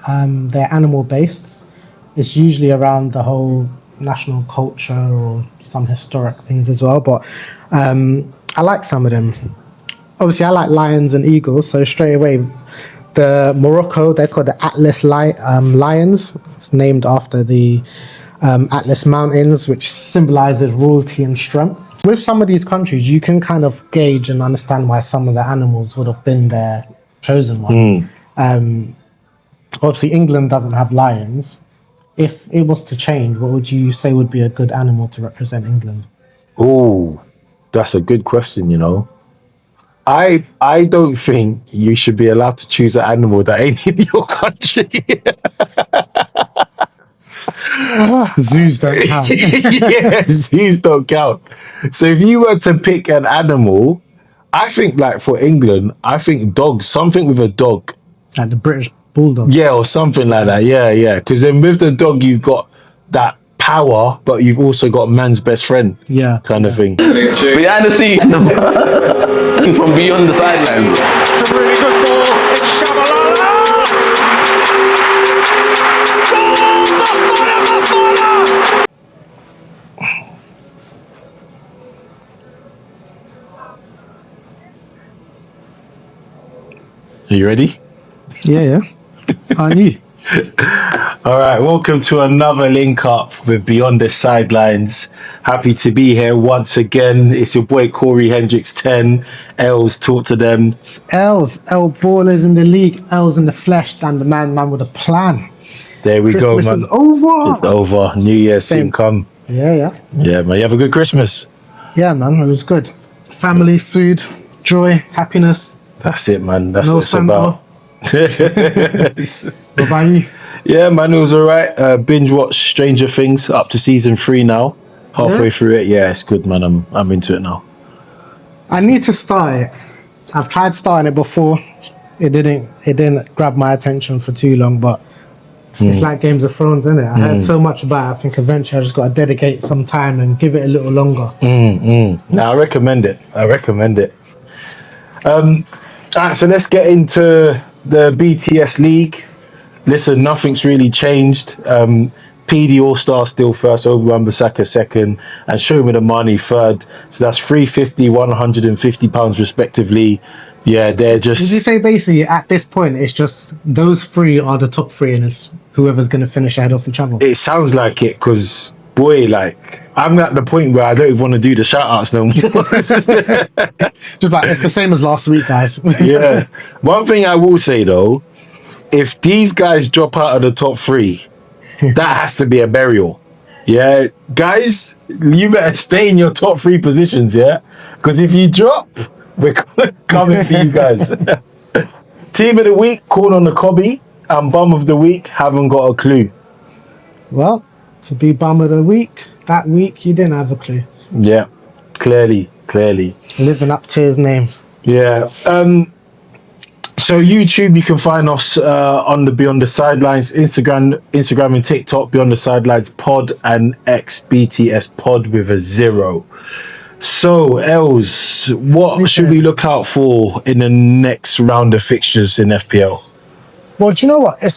they're animal based. It's usually around the whole national culture or some historic things as well. But I like some of them. Obviously, I like lions and eagles. So straight away, the Morocco, they're called the Atlas Lions. It's named after the Atlas Mountains, which symbolizes royalty and strength. With some of these countries, you can kind of gauge and understand why some of the animals would have been their chosen one. Obviously, England doesn't have lions. If it was to change, what would you say would be a good animal to represent England? Oh, that's a good question, you know. I don't think you should be allowed to choose an animal that ain't in your country. Zoos don't count. Yeah, zoos don't count. So if you were to pick an animal, I think like for England, I think dogs, something with a dog. Like the British bulldog. Yeah, or something like that. Yeah. Because then with the dog, you've got that power, but you've also got man's best friend. Yeah. Kind of thing. Behind the scenes, from beyond the sidelines. It's a really good ball. It's Shabalala. Are you ready? Yeah. I knew. All right, welcome to another link up with Beyond the Sidelines. Happy to be here once again. It's your boy Corey Hendricks 10. Els, talk to them. Els, L ballers in the league, Els in the flesh, and the man with a plan. There we go, Christmas man. is over. It's over. New Year soon come. Yeah. Yeah, man. You have a good Christmas. Yeah, man, it was good. Family, food, joy, happiness. That's it, man. That's No what it's Santa. about. What about you? Yeah, man, it was all right. Binge watched Stranger Things up to season 3 now. Halfway through it. Yeah, it's good, man. I'm into it now. I need to start it. I've tried starting it before. It didn't grab my attention for too long, but it's like Games of Thrones, isn't it? I heard so much about it. I think eventually I just got to dedicate some time and give it a little longer. Now, I recommend it. All right, so let's get into the BTS League. Listen, nothing's really changed. PD All-Star still first, Wan-Bissaka second, and Show Me the Money third. So that's £350, £150 respectively. Yeah, they're just... Did you say basically at this point it's just those three are the top three and it's whoever's going to finish ahead of each other? It sounds like it because, boy, like, I'm at the point where I don't even want to do the shout-outs no more. Just like, it's the same as last week, guys. Yeah. One thing I will say, though, if these guys drop out of the top 3, that has to be a burial. Yeah, guys, you better stay in your top 3 positions, yeah? Because if you drop, we're coming for you guys. Team of the week, Corn on the Cobby, and Bum of the week, haven't got a clue. Well, to be Bum of the week, that week you didn't have a clue. Yeah, clearly. Living up to his name. Yeah. So YouTube, you can find us on the Beyond the Sidelines, Instagram and TikTok, Beyond the Sidelines Pod, and X BTS Pod with a 0. So, Els, what should we look out for in the next round of fixtures in FPL? Well, do you know what? It's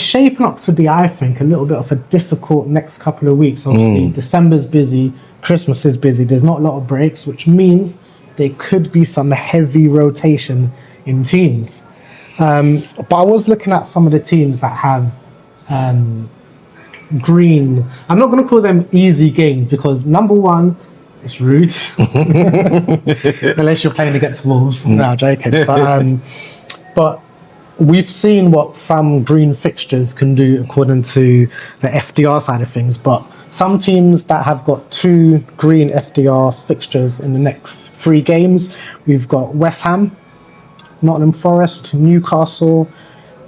shaping up to be, I think, a little bit of a difficult next couple of weeks. Obviously, December's busy, Christmas is busy. There's not a lot of breaks, which means there could be some heavy rotation in teams. But I was looking at some of the teams that have green. I'm not going to call them easy games because number one, it's rude. Unless you're playing against Wolves. No, joking. But we've seen what some green fixtures can do according to the FDR side of things. But some teams that have got 2 green FDR fixtures in the next 3 games, we've got West Ham, Nottingham Forest, Newcastle,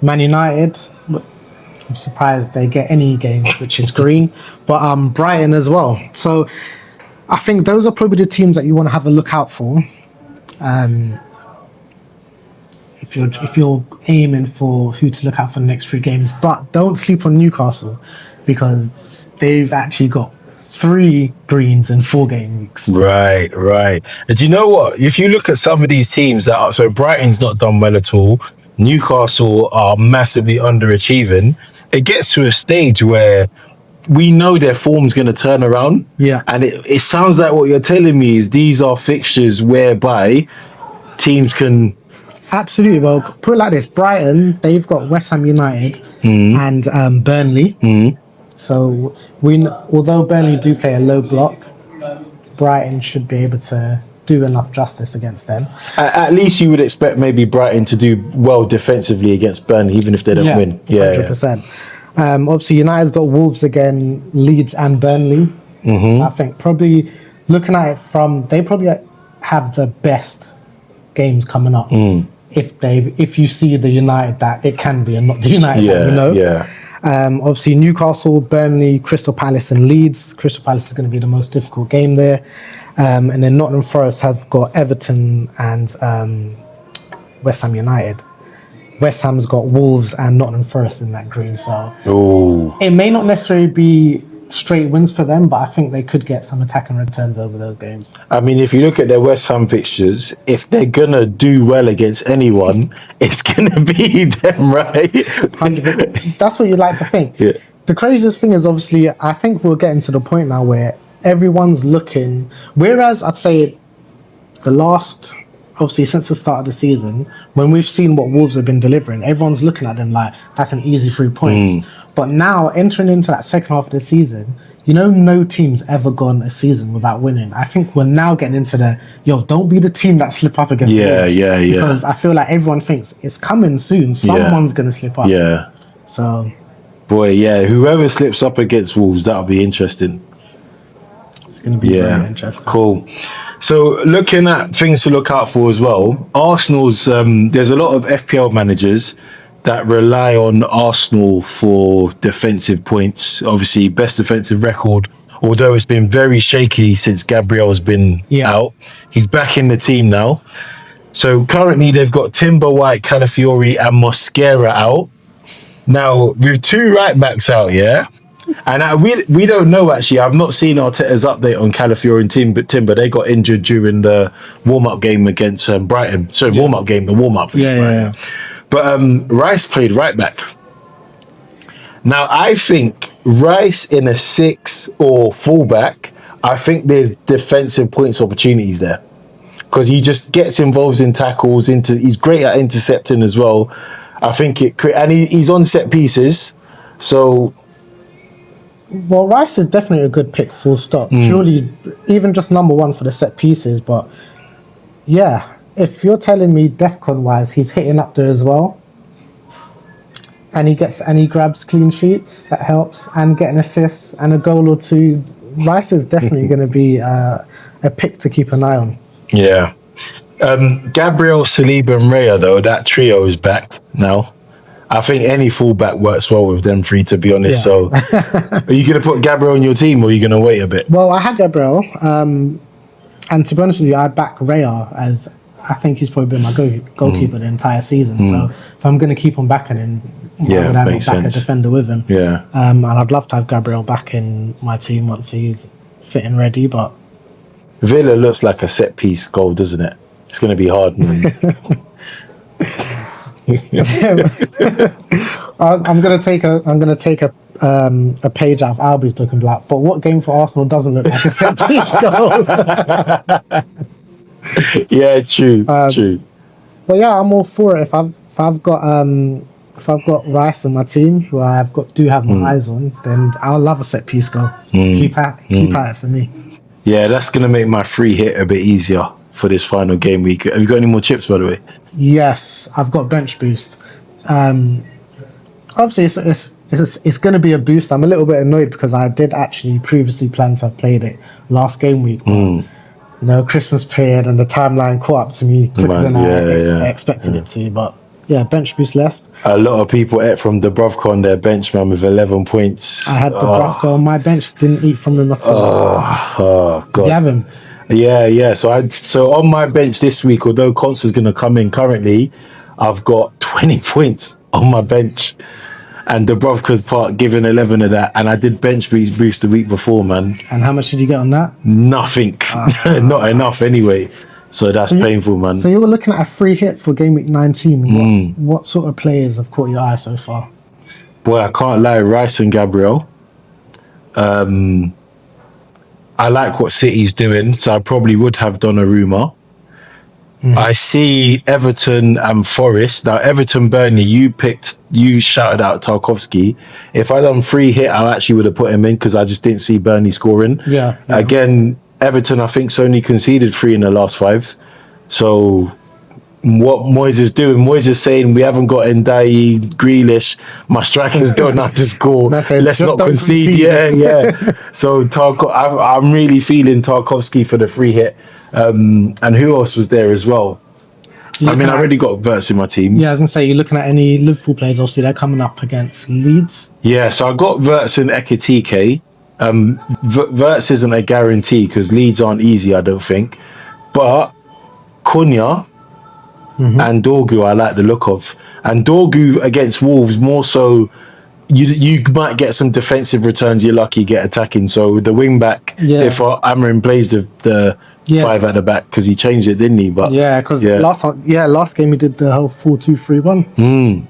Man United. I'm surprised they get any games which is green, but Brighton as well. So I think those are probably the teams that you want to have a look out for. If you're aiming for who to look out for the next 3 games, but don't sleep on Newcastle because they've actually got 3 greens in 4 game weeks. Right. And do you know what? If you look at some of these teams so Brighton's not done well at all. Newcastle are massively underachieving, it gets to a stage where we know their form's going to turn around. Yeah. And it sounds like what you're telling me is these are fixtures whereby teams can... Absolutely. Well, put it like this: Brighton, they've got West Ham United and Burnley. So although Burnley do play a low block, Brighton should be able to do enough justice against them. At least you would expect maybe Brighton to do well defensively against Burnley, even if they don't win. 100%. Obviously, United's got Wolves again, Leeds and Burnley. So I think probably looking at it they probably have the best games coming up. If you see the United that it can be and not the United that we know. Yeah. Obviously, Newcastle, Burnley, Crystal Palace and Leeds. Crystal Palace is going to be the most difficult game there. And then Nottingham Forest have got Everton and West Ham United. West Ham's got Wolves and Nottingham Forest in that group. So it may not necessarily be straight wins for them, but I think they could get some attacking returns over those games. I mean, if you look at their West Ham fixtures, if they're gonna do well against anyone, it's gonna be them, right? 100%. That's what you'd like to think. Yeah. The craziest thing is, obviously, I think we're getting to the point now where everyone's looking, whereas I'd say obviously since the start of the season, when we've seen what Wolves have been delivering, everyone's looking at them like, that's an easy 3 points. But now, entering into that second half of the season, no team's ever gone a season without winning. I think we're now getting into don't be the team that slip up against Wolves. Yeah. Because I feel like everyone thinks it's coming soon. Someone's going to slip up. Yeah. So... Boy, yeah, whoever slips up against Wolves, that'll be interesting. It's going to be very interesting. Cool. So looking at things to look out for as well, Arsenal's, there's a lot of FPL managers that rely on Arsenal for defensive points. Obviously, best defensive record, although it's been very shaky since Gabriel's been out. He's back in the team now. So currently they've got Timber, White, Calafiori and Mosquera out. Now, with 2 right backs out, and we don't know, actually. I've not seen Arteta's update on Calafiori and Timber. They got injured during the warm-up game against Brighton. Sorry, warm-up game, the warm-up. Yeah. But Rice played right back. Now, I think Rice in a 6 or fullback, I think there's defensive points opportunities there. Because he just gets involved in tackles. He's great at intercepting as well. I think he's on set pieces. So... Well, Rice is definitely a good pick, full stop. Purely, even just number 1 for the set pieces. But yeah, if you're telling me DEFCON wise, he's hitting up there as well, and he grabs clean sheets, that helps, and getting assists and a goal or 2. Rice is definitely going to be a pick to keep an eye on. Yeah. Gabriel, Saliba and Raya, though, that trio is back now. I think any fullback works well with them 3, to be honest. So, are you going to put Gabriel on your team, or are you going to wait a bit? Well, I had Gabriel, and to be honest with you, I back Raya, as I think he's probably been my goalkeeper the entire season. So, if I'm going to keep on backing him, why would I not back a defender with him? Yeah. And I'd love to have Gabriel back in my team once he's fit and ready. But Villa looks like a set piece goal, doesn't it? It's going to be hard. I'm gonna take a page out of Albie's book and be like, but what game for Arsenal doesn't look like a set piece goal? Yeah, true. But yeah, I'm all for it. If I've got Rice in my team, who do have my eyes on, then I'll love a set piece goal. Keep at it for me. Yeah, that's gonna make my free hit a bit easier for this final game week. Have you got any more chips, by the way? Yes, I've got bench boost. Obviously, it's going to be a boost. I'm a little bit annoyed because I did actually previously plan to have played it last game week, but Christmas period and the timeline caught up to me quicker than I expected it to. But yeah, bench boost list. A lot of people ate from Dubravka on their bench, man, with 11 points. I had Dubravka on my bench, didn't eat from him at all. Oh God. Did you have him? Yeah. So on my bench this week, although Const's going to come in currently, I've got 20 points on my bench, and Dubravka's part given 11 of that, and I did bench boost the week before, man. And how much did you get on that? Nothing. Not enough anyway. So that's painful, man. So you're looking at a free hit for game week 19. What sort of players have caught your eye so far? Boy, I can't lie, Rice and Gabriel. I like what City's doing, so I probably would have Donnarumma. I see Everton and Forest. Now, Everton, Burnley, you shouted out Tarkowski. If I done free hit, I actually would have put him in because I just didn't see Burnley scoring. Yeah. Again, Everton, I think, only conceded 3 in the last 5. So what Moyes is doing, Moyes is saying we haven't got Ndiaye, Grealish, my strikers don't know how to score. Let's not concede. Yeah. So I'm really feeling Tarkowski for the free hit. And who else was there as well? I already got Verts in my team. Yeah, I was going to say, you're looking at any Liverpool players, obviously they're coming up against Leeds. Yeah, so I got Verts and Ekitike. Verts isn't a guarantee because Leeds aren't easy, I don't think. But Cunha and Dorgu, I like the look of. And Dorgu against Wolves, more so, you might get some defensive returns. You're lucky, get attacking. So the wing back, if Amarin plays the 5 at the back, because he changed it, didn't he? But because last game he did the whole 4-2-3-1,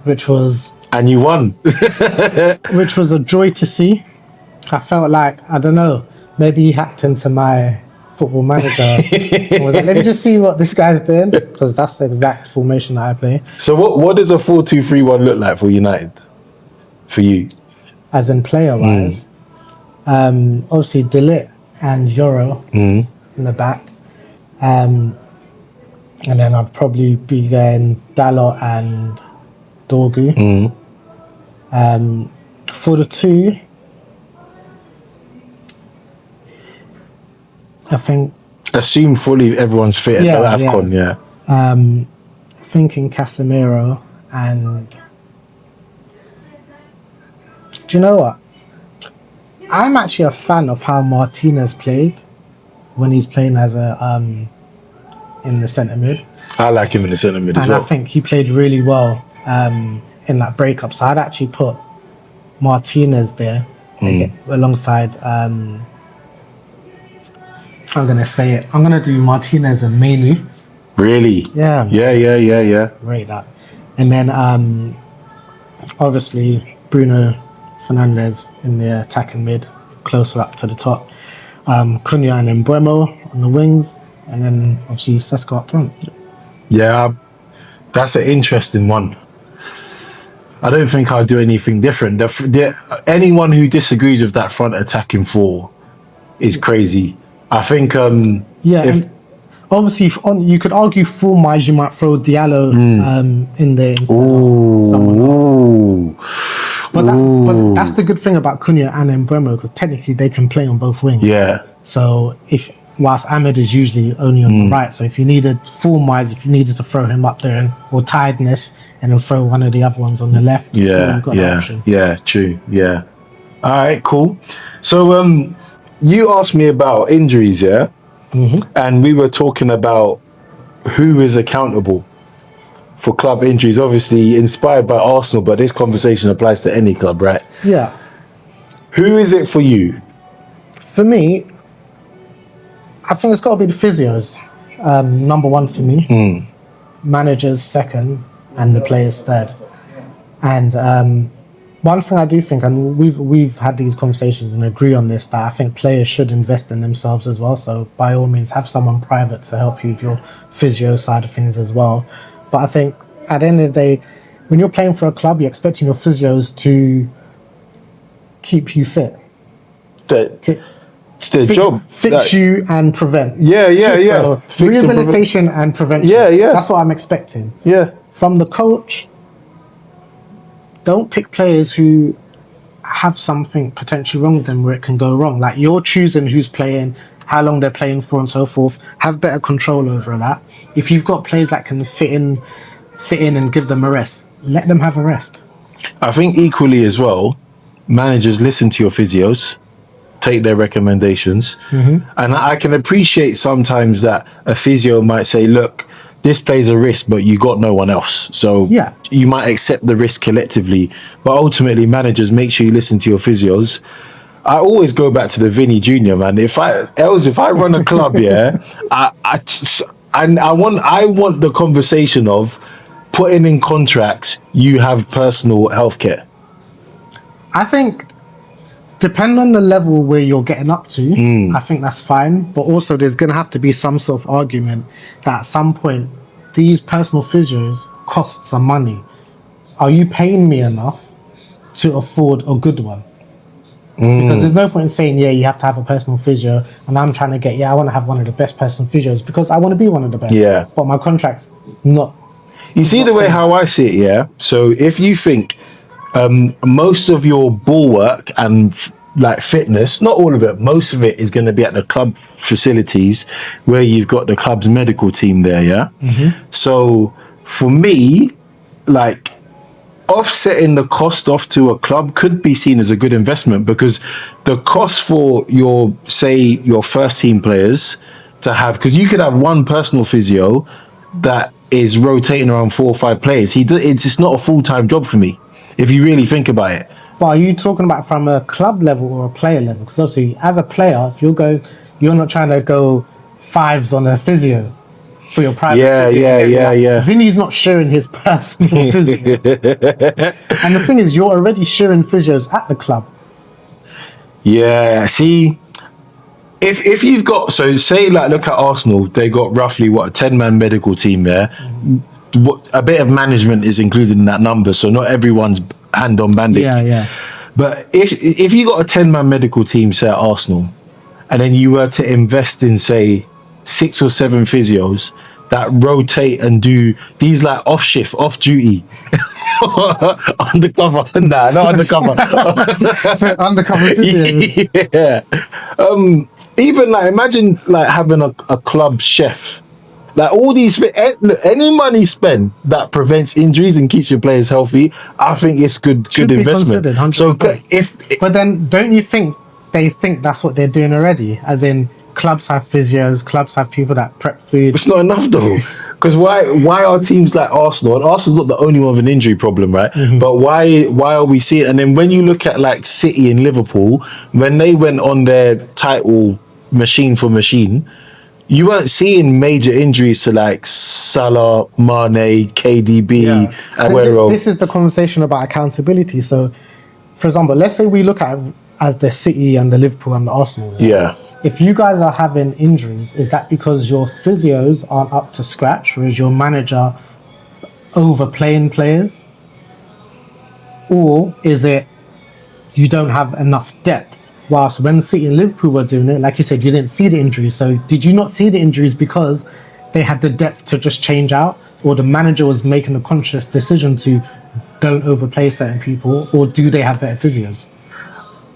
which was and you won, which was a joy to see. I felt like, I don't know, maybe he hacked into my Football Manager and was like, let me just see what this guy's doing, because that's the exact formation that I play. So what does a 4-2-3-1 look like for United? For you? As in player-wise, obviously De Ligt and Euro in the back. And then I'd probably be going Dalot and Dorgu. For the 2, I think... Assume fully everyone's fit at the AFCON, Thinking Casemiro and... Do you know what? I'm actually a fan of how Martinez plays when he's playing as a in the centre mid. I like him in the centre mid as well. And I think he played really well in that breakup. So I'd actually put Martinez there alongside... I'm going to say it. I'm going to do Martinez and Manu. Really? Yeah. Yeah. Rate that. And then obviously Bruno Fernandes in the attacking mid, closer up to the top. Cunha and Mbeumo on the wings, and then obviously Sesko up front. Yeah, that's an interesting one. I don't think I'll do anything different. Anyone who disagrees with that front attacking 4 is crazy. I think obviously you could argue form-wise you might throw Diallo in there instead of someone else. But that's the good thing about Cunha and Mbeumo, because technically they can play on both wings. Yeah. So whilst Ahmed is usually only on the right, so if you needed form-wise, if you needed to throw him up there or tiredness and then throw one of the other ones on the left, you've got that option. Yeah, true. Yeah. All right, cool. So you asked me about injuries, and we were talking about who is accountable for club injuries, obviously inspired by Arsenal, but this conversation applies to any club, right? Yeah. Who is it for you? For me, I think it's got to be the physios. Number 1 for me. Managers second, and the players third. And one thing I do think, and we've had these conversations and agree on this, that I think players should invest in themselves as well. So by all means, have someone private to help you with your physio side of things as well. But I think at the end of the day, when you're playing for a club, you're expecting your physios to keep you fit. It's their job. Fix you and prevent. Yeah. So rehabilitation and prevention. Yeah. That's what I'm expecting. Yeah. From the coach, don't pick players who have something potentially wrong with them where it can go wrong. Like, you're choosing who's playing, how long they're playing for and so forth. Have better control over that. If you've got players that can fit in and give them a rest, let them have a rest. I think equally as well, managers listen to your physios, take their recommendations. And I can appreciate sometimes that a physio might say, look, this plays a risk, but you got no one else. So you might accept the risk collectively. But ultimately, managers, make sure you listen to your physios. I always go back to the Vinny Junior, man. If I run a club, yeah, I want the conversation of putting in contracts. You have personal healthcare. I think, depending on the level where you're getting up to, I think that's fine. But also, there's going to have to be some sort of argument that at some point, these personal physios cost some money. Are you paying me enough to afford a good one? Because there's no point in saying, yeah, you have to have a personal physio, and I'm trying to get, I want to have one of the best personal physios because I want to be one of the best. Yeah. But my contract's not. You see the way how I see it, yeah? So if you think most of your ball work and like fitness, not all of it, most of it is going to be at the club facilities where you've got the club's medical team there, yeah? So for me, like, offsetting the cost off to a club could be seen as a good investment, because the cost for your first team players to have, because you could have one personal physio that is rotating around 4 or 5 players. It's just not a full-time job for me, if you really think about it. But are you talking about from a club level or a player level? Because obviously, as a player, if you're not trying to go 5s on a physio for your private physio. Yeah. Vinny's not sharing his personal physio. And the thing is, you're already sharing physios at the club. Yeah, see, if you've got, so say like, look at Arsenal, they got roughly what, a 10-man medical team there. A bit of management is included in that number, so not everyone's hand on bandage. Yeah. But if you got a 10-man medical team, say at Arsenal, and then you were to invest in, say, 6 or 7 physios that rotate and do these like off shift, off duty, undercover. Nah, not undercover. So undercover physio. Yeah. Even like, imagine like having a club chef. Like all these, any money spent that prevents injuries and keeps your players healthy, I think it's good investment. 100%. So but then don't you think they think that's what they're doing already? As in, clubs have physios, clubs have people that prep food. It's not enough though, because why are teams like Arsenal, and Arsenal's not the only one with an injury problem, right? But why are we seeing? And then when you look at like City and Liverpool, when they went on their title machine for machine, you weren't seeing major injuries to like Salah, Mane, KDB, Aguero. This is the conversation about accountability. So, for example, let's say we look at it as the City and the Liverpool and the Arsenal. Yeah. If you guys are having injuries, is that because your physios aren't up to scratch, or is your manager overplaying players? Or is it you don't have enough depth? Whilst when City and Liverpool were doing it, like you said, you didn't see the injuries. So did you not see the injuries because they had the depth to just change out, or the manager was making a conscious decision to don't overplay certain people, or do they have better physios?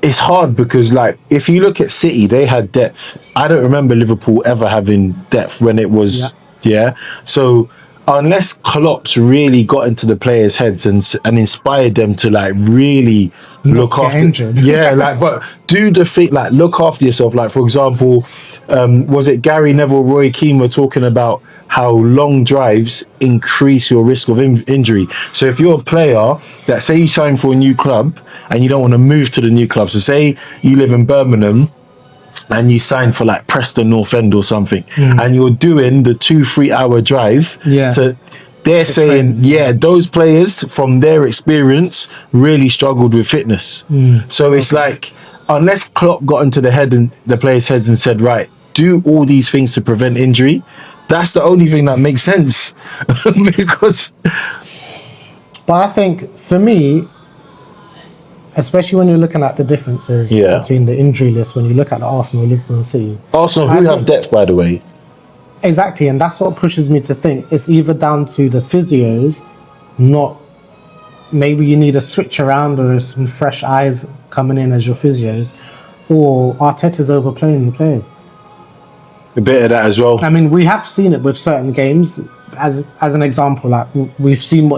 It's hard because, like, if you look at City, they had depth. I don't remember Liverpool ever having depth when it was, So unless Klopp's really got into the players' heads and inspired them to like really look after, but do the thing, like look after yourself. Like for example, was it Gary Neville, Roy Keane were talking about how long drives increase your risk of injury. So if you're a player that, say you sign for a new club and you don't want to move to the new club, so say you live in Birmingham and you sign for like Preston North End or something, and you're doing the 2-3 hour drive they're saying, those players from their experience really struggled with fitness. So it's like, unless Klopp got into the players' heads and said, right, do all these things to prevent injury, that's the only thing that makes sense. Because, but I think for me, especially when you're looking at the differences between the injury list, when you look at the Arsenal, Liverpool and City. Arsenal, who have depth, by the way. Exactly, and that's what pushes me to think it's either down to the physios, not maybe you need a switch around or some fresh eyes coming in as your physios, or Arteta's overplaying the players. A bit of that as well. I mean, we have seen it with certain games. As an example, like we've seen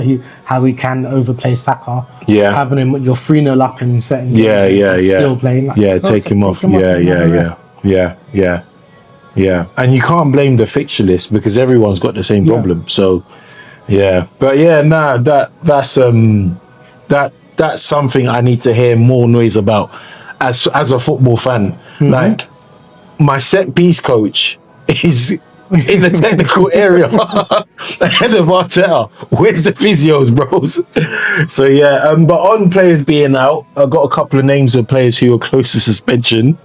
how he can overplay Saka. Yeah. Having him, you're 3-0 up in certain games. Still playing. Like, take him off. Yeah. And you can't blame the fixture list because everyone's got the same problem. So, but that's something I need to hear more noise about. as a football fan. Like, my set piece coach is in the technical area ahead of Arteta. Where's the physios, bros? So yeah, but on players being out, I've got a couple of names of players who are close to suspension,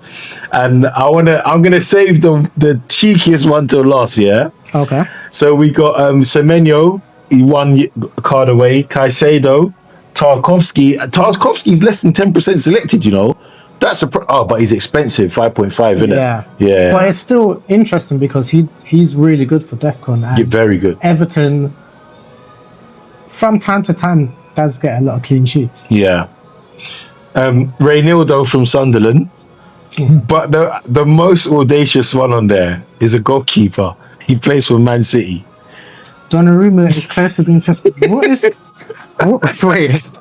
and I'm gonna save the cheekiest one till last. Yeah. Okay. So we got Semenyo, he 1 card away. Caicedo, Tarkovsky. Tarkovsky's less than 10% selected. You know. That's but he's expensive, 5.5, isn't it? Yeah. But it's still interesting because he's really good for DEFCON. And very good. Everton, from time to time, does get a lot of clean sheets. Yeah. Reynildo from Sunderland. But the most audacious one on there is a goalkeeper. He plays for Man City. Donnarumma is close to being suspended. Wait.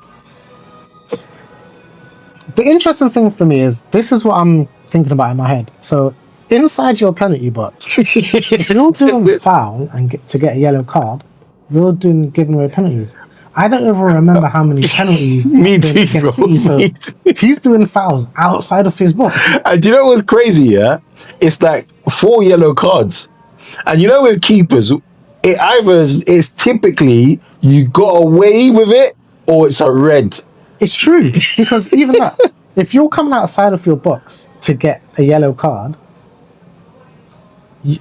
The interesting thing for me is this is what I'm thinking about in my head. So inside your penalty box, if you're doing foul and to get a yellow card, you're giving away penalties. I don't even remember how many penalties. Me too, bro. City, so he's doing fouls outside of his box. And do you know what's crazy? Yeah, it's like 4 yellow cards, and you know with keepers, it's typically you got away with it or it's a red. It's true, because even that, if you're coming outside of your box to get a yellow card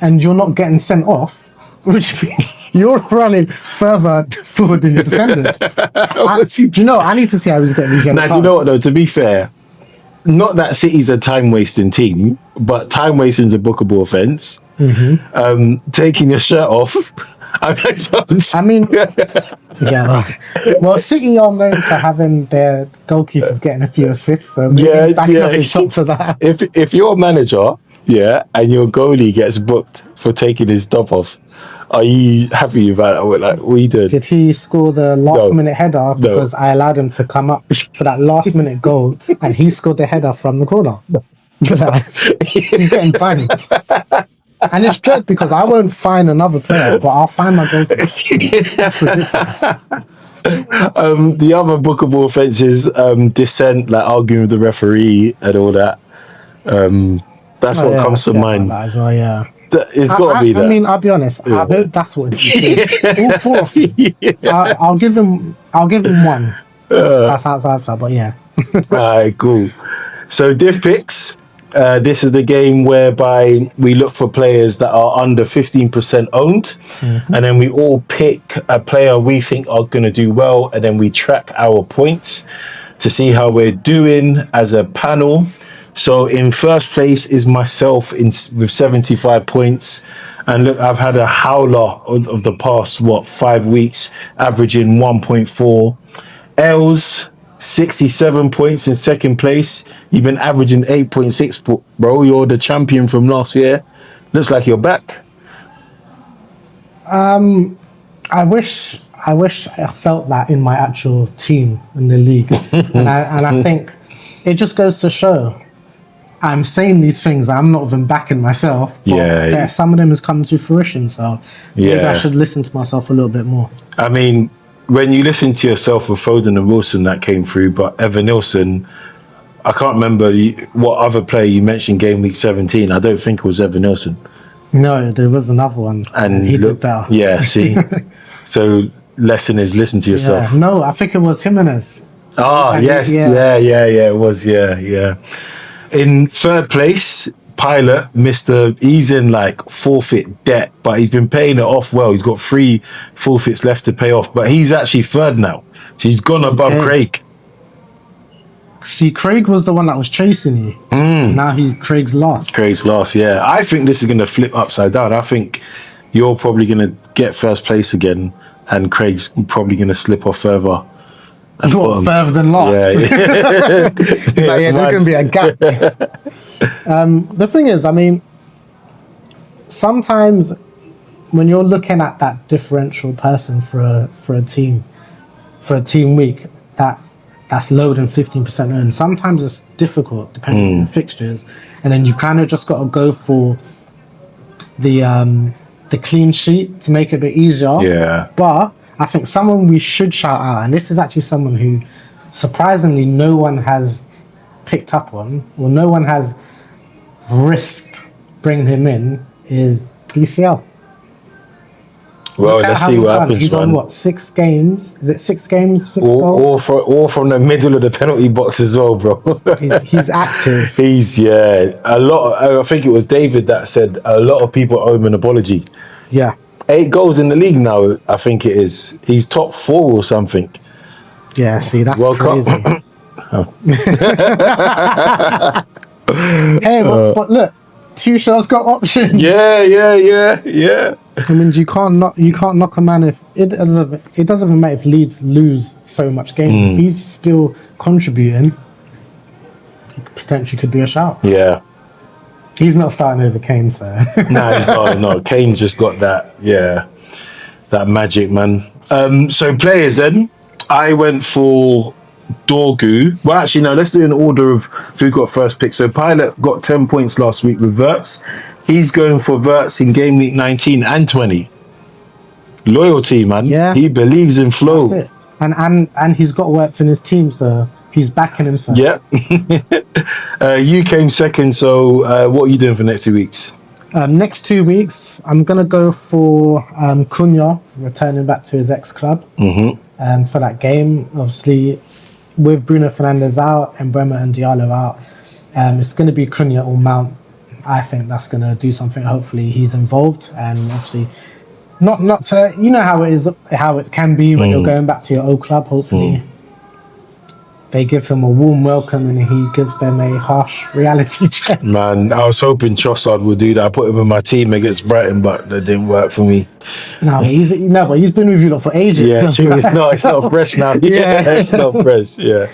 and you're not getting sent off, which means you're running further forward than your defenders. Do you know, I need to see how he's getting these yellow cards. Now, do you know what though, to be fair, not that City's a time-wasting team, but time-wasting's a bookable offence. Taking your shirt off... I mean, yeah. Well, City are known to having their goalkeepers getting a few assists, so maybe backing up his top to that. If you're a manager, and your goalie gets booked for taking his top off, are you happy about it? Like, what are you doing? Did he score the last-minute header because I allowed him to come up for that last-minute goal, and he scored the header from the corner? He's getting fined. And it's dread because I won't fine another player, but I'll fine my goalkeeper. That's ridiculous. The other bookable offences, dissent, like arguing with the referee and all that. That's what comes to mind. That as well, yeah. It's got to be that. I mean, I'll be honest. I hope that's what it's doing. All 4 of them. I'll give him one. That's outside, but yeah. Alright, cool. So diff picks. This is the game whereby we look for players that are under 15% owned, and then we all pick a player we think are going to do well, and then we track our points to see how we're doing as a panel. So in first place is myself with 75 points. And look, I've had a howler of the past, 5 weeks, averaging 1.4. Els, 67 points in second place. You've been averaging 8.6, bro. You're the champion from last year. Looks like you're back. I wish I felt that in my actual team in the league. and I think it just goes to show I'm saying these things, I'm not even backing myself, but some of them has come to fruition, so maybe I should listen to myself a little bit more. I mean, when you listen to yourself with Foden and Wilson, that came through, but Evan Nilsson, I can't remember what other player you mentioned game week 17. I don't think it was Evan Nilsson. No, there was another one, and he did better. Yeah, see? So, lesson is listen to yourself. Yeah. No, I think it was Jimenez. Yes. It was, yeah. In third place, Pilot, he's in like forfeit debt, but he's been paying it off well. He's got 3 forfeits left to pay off, but he's actually third now. So he's gone above Craig. See, Craig was the one that was chasing you. Now Craig's last. Yeah. I think this is going to flip upside down. I think you're probably going to get first place again, and Craig's probably going to slip off further. What, further than last? Yeah. It's like, there's going to be a gap. The thing is, I mean, sometimes when you're looking at that differential person for a team week that's lower than 15% earned, sometimes it's difficult depending on the fixtures, and then you kind of just got to go for the clean sheet to make it a bit easier. Yeah. But I think someone we should shout out, and this is actually someone who surprisingly no one has picked up on, or no one has risked bringing him in, is DCL. Well, Look at let's how see he's what done. happens, He's man. on what, 6 games? Is it 6 games, 6 goals? Or from the middle of the penalty box as well, bro. He's active. A lot. I think it was David that said a lot of people owe him an apology. Yeah. 8 goals in the league now, I think it is. He's top 4 or something. Yeah, see, that's World Cup. crazy. Hey, but look, Tuchel's got options. Yeah. I mean, you can't knock a man if it doesn't even matter if Leeds lose so much games. If he's still contributing, he potentially could be a shout. Yeah. He's not starting over Kane, so. No, he's not. No, Kane's just got that. Yeah, that magic, man. So players then. I went for Dorgu. Well, actually, no. Let's do an order of who got first pick. So Pilot got 10 points last week with Wirtz. He's going for Wirtz in game week 19 and 20. Loyalty, man. Yeah. He believes in flow. That's it. And he's got Wirtz in his team, so he's backing himself. Yeah. You came second. So what are you doing for next 2 weeks? Next 2 weeks, I'm gonna go for Cunha returning back to his ex-club for that game. Obviously, with Bruno Fernandes out and Bremer and Diallo out, it's going to be Cunha or Mount. I think that's going to do something. Hopefully, he's involved, and obviously, not to, you know how it is, how it can be when you're going back to your old club. Hopefully, they give him a warm welcome and he gives them a harsh reality check. Man, I was hoping Trossard would do that. I put him in my team against Brighton, but that didn't work for me. No, but he's been with you lot for ages. Yeah, true. It's not fresh now. Yeah, it's not fresh. Yeah.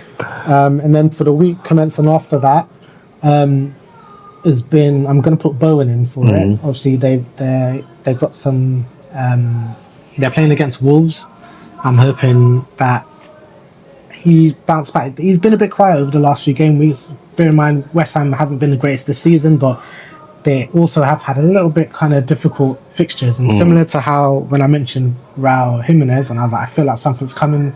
And then for the week commencing after that, has been, I'm going to put Bowen in for it. Obviously, they've got some. They're playing against Wolves. I'm hoping that he bounced back. He's been a bit quiet over the last few game weeks. Bear in mind, West Ham haven't been the greatest this season, but they also have had a little bit kind of difficult fixtures. And similar to how when I mentioned Raul Jimenez, and I was like, I feel like something's coming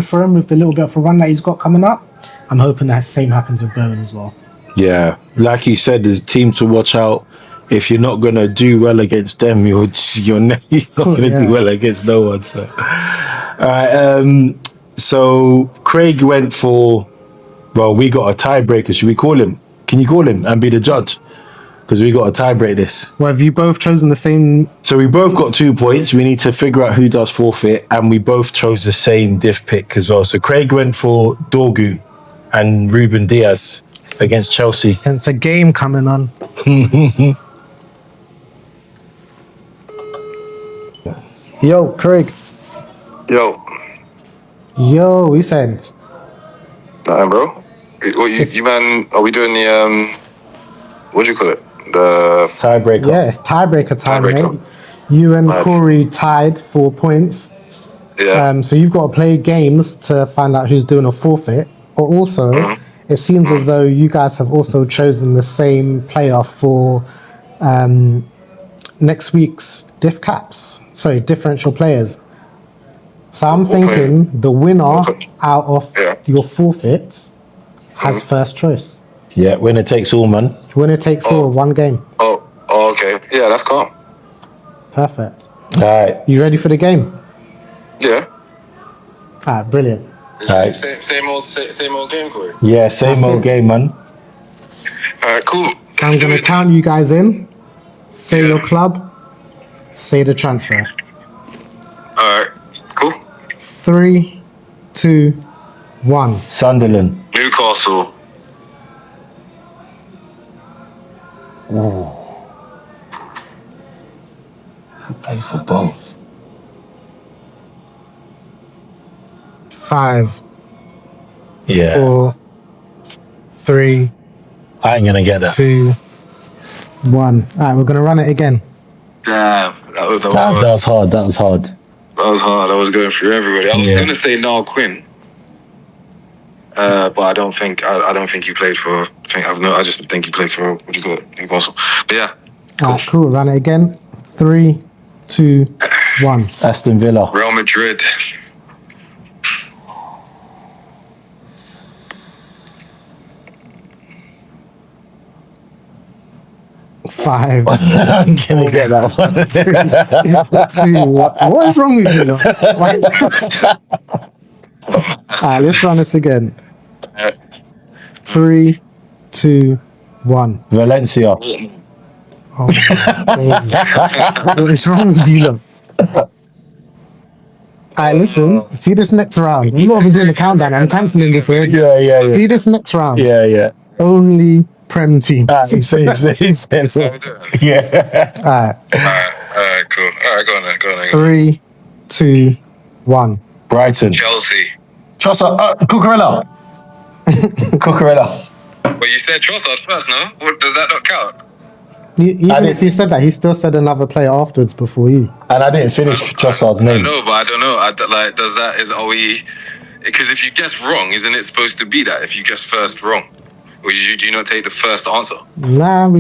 for him with the little bit of a run that he's got coming up. I'm hoping that the same happens with Bowen as well. Yeah, like you said, there's teams to watch out. If you're not gonna do well against them, you're not gonna do well against no one. So, so Craig went for. Well, we got a tiebreaker. Should we call him? Can you call him and be the judge? Because we got to tie-break this. Well, have you both chosen the same? So we both got 2 points. We need to figure out who does forfeit, and we both chose the same diff pick as well. So Craig went for Dorgu and Ruben Diaz against Chelsea. Since a game coming on. Yo, Craig. Yo, we saying? Nah, bro. You man, are we doing the, what do you call it? The tiebreaker. Yeah, it's tiebreaker time, Tiebreaker. mate. You and Corey tied 4 points. Yeah. So you've got to play games to find out who's doing a forfeit. But also, it seems as though you guys have also chosen the same player for next week's differential players. So I'm thinking the winner out of your forfeits has first choice. Yeah, winner takes all, man. Winner takes all, one game. Oh, okay. Yeah, that's calm. Perfect. All right. You ready for the game? Yeah. All right, brilliant. Right. Same old game, Corey. Yeah, same That's old it. game, man. All right, cool. So I'm going to count you guys in. Say your club. Say the transfer. All right, cool. 3, 2, 1. Sunderland. Newcastle. Who plays for both? 5, Yeah. 4, 3, I ain't gonna get that. 2, 1. All right, we're going to run it again. Damn, that was hard. That was hard. That was hard. I was going through everybody. I was gonna say Niall Quinn, but I don't think he played for. I just think he played for, what do you call it, Newcastle. But yeah, All right, cool. Run it again. 3, 2, 1. Aston Villa. Real Madrid. 5, I'm gonna get that one. 2, 1. What is wrong with you? Lot? Alright, let's run this again. 3, 2, 1. Valencia. Oh my days. What is wrong with you? Lot? Alright, listen. See this next round. I'm not even doing the countdown. I'm cancelling this already. Yeah. See this next round. Yeah. Only Prem teams. Same. Yeah. Alright, Cool. Alright, go on then. 3, 2, 1. Brighton. Chelsea. Trossard. Cucurella. Cucurella. But you said Trossard first, no? What, does that not count? Even if you said that, he still said another player afterwards before you. And I didn't finish Trossard's I name. know, but I don't know. Are we... Because if you guess wrong, isn't it supposed to be that? If you guess first wrong? Or do you not take the first answer? Nah,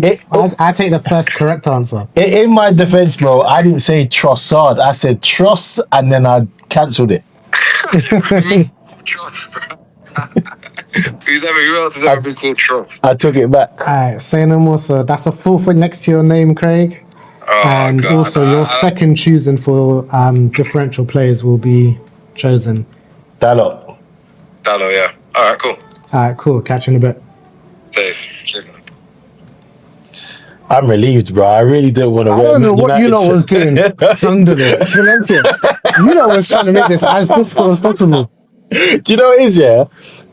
I take the first correct answer. In my defense, bro, I didn't say Trossard. I said Tross, and then I cancelled it. Tross, bro. Who else has ever been called Tross? I took it back. Alright, say no more. So that's a full foot next to your name, Craig. Oh, And God. also your second choosing for differential players will be chosen. Dalot. Dallo, yeah. Alright, cool. Alright, cool. Catch you in a bit. Safe. I'm relieved, bro. I really didn't want to. I don't know what you lot was doing. Sunderland, Valencia. You lot was trying to make this as difficult as possible. Do you know what it is? Yeah,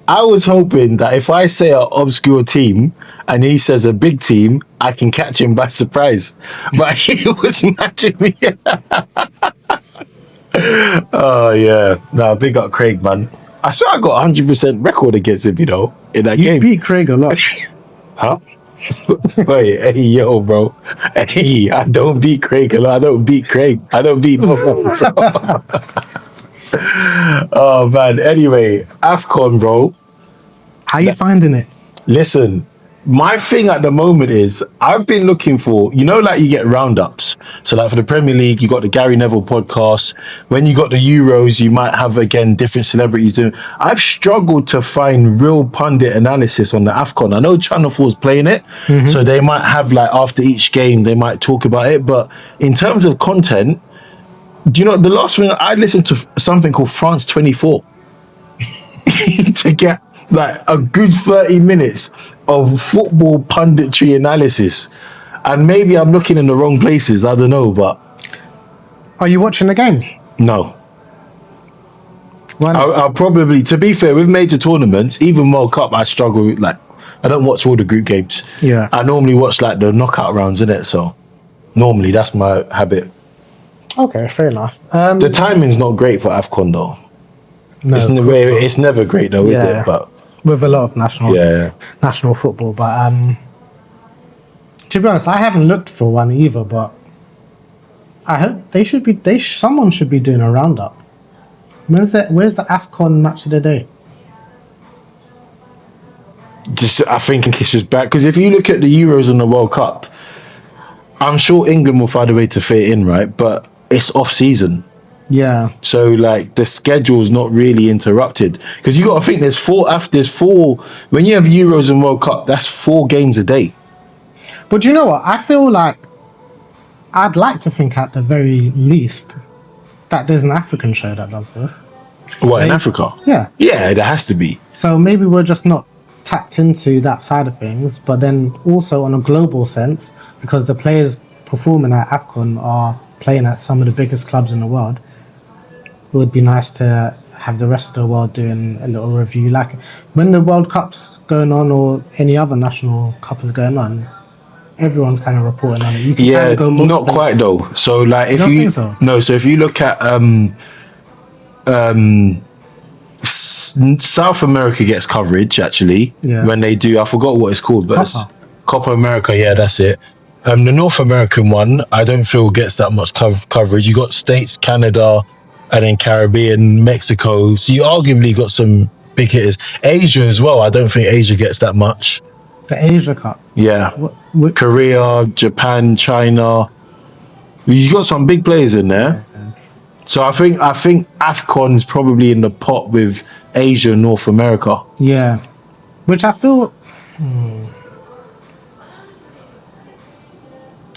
I was hoping that if I say an obscure team and he says a big team, I can catch him by surprise. But he was matching me. Oh yeah, no, big up Craig, man. I swear I got 100% record against him, in that You game. beat Craig a lot. Huh? Wait, hey, yo, bro. Hey, I don't beat Craig a lot. I don't beat Craig. I don't beat no one. Oh, man. Anyway, AFCON, bro. How you finding it? Listen, my thing at the moment is I've been looking for, like you get roundups. So like for the Premier League, you got the Gary Neville podcast. When you got the Euros, you might have, again, different celebrities doing. I've struggled to find real pundit analysis on the AFCON. I know Channel 4 is playing it. Mm-hmm. So they might have like after each game, they might talk about it. But in terms of content, do you know, the last thing I listened to something called France 24 to get like a good 30 minutes of football punditry analysis. And maybe I'm looking in the wrong places. I don't know, but... Are you watching the games? No. Why not? I'll probably, to be fair, with major tournaments, even World Cup, I struggle with, like, I don't watch all the group games. Yeah. I normally watch, like, the knockout rounds, innit? So, normally, that's my habit. Okay, fair enough. The timing's not great for AFCON, though. No, It's never great, though, is it? But with a lot of national football. But to be honest, I haven't looked for one either. But I hope they should be. Someone should be doing a roundup. Where's the AFCON match of the day? I think it's just bad because if you look at the Euros and the World Cup, I'm sure England will find a way to fit it in, right? But it's off season. Yeah. So like the schedule's not really interrupted because you got to think there's four when you have Euros and World Cup, that's 4 games a day. But you know what? I feel like I'd like to think at the very least that there's an African show that does this. What, in Africa? Yeah. Yeah, there has to be. So maybe we're just not tapped into that side of things, but then also on a global sense, because the players performing at AFCON are playing at some of the biggest clubs in the world, it would be nice to have the rest of the world doing a little review. Like when the World Cup's going on or any other national cup is going on, everyone's kind of reporting on it. You can kind of go most not places. quite though. So like if don't you think so? No, so if you look at South America gets coverage actually when they do. I forgot what it's called, but it's Copa America. Yeah, that's it. The North American one, I don't feel gets that much coverage. You got States, Canada, and then Caribbean, Mexico. So you arguably got some big hitters. Asia as well. I don't think Asia gets that much. The Asia Cup. Yeah. Which Korea, Japan, China. You got some big players in there. Yeah. So I think AFCON is probably in the pot with Asia and North America. Yeah. Which I feel...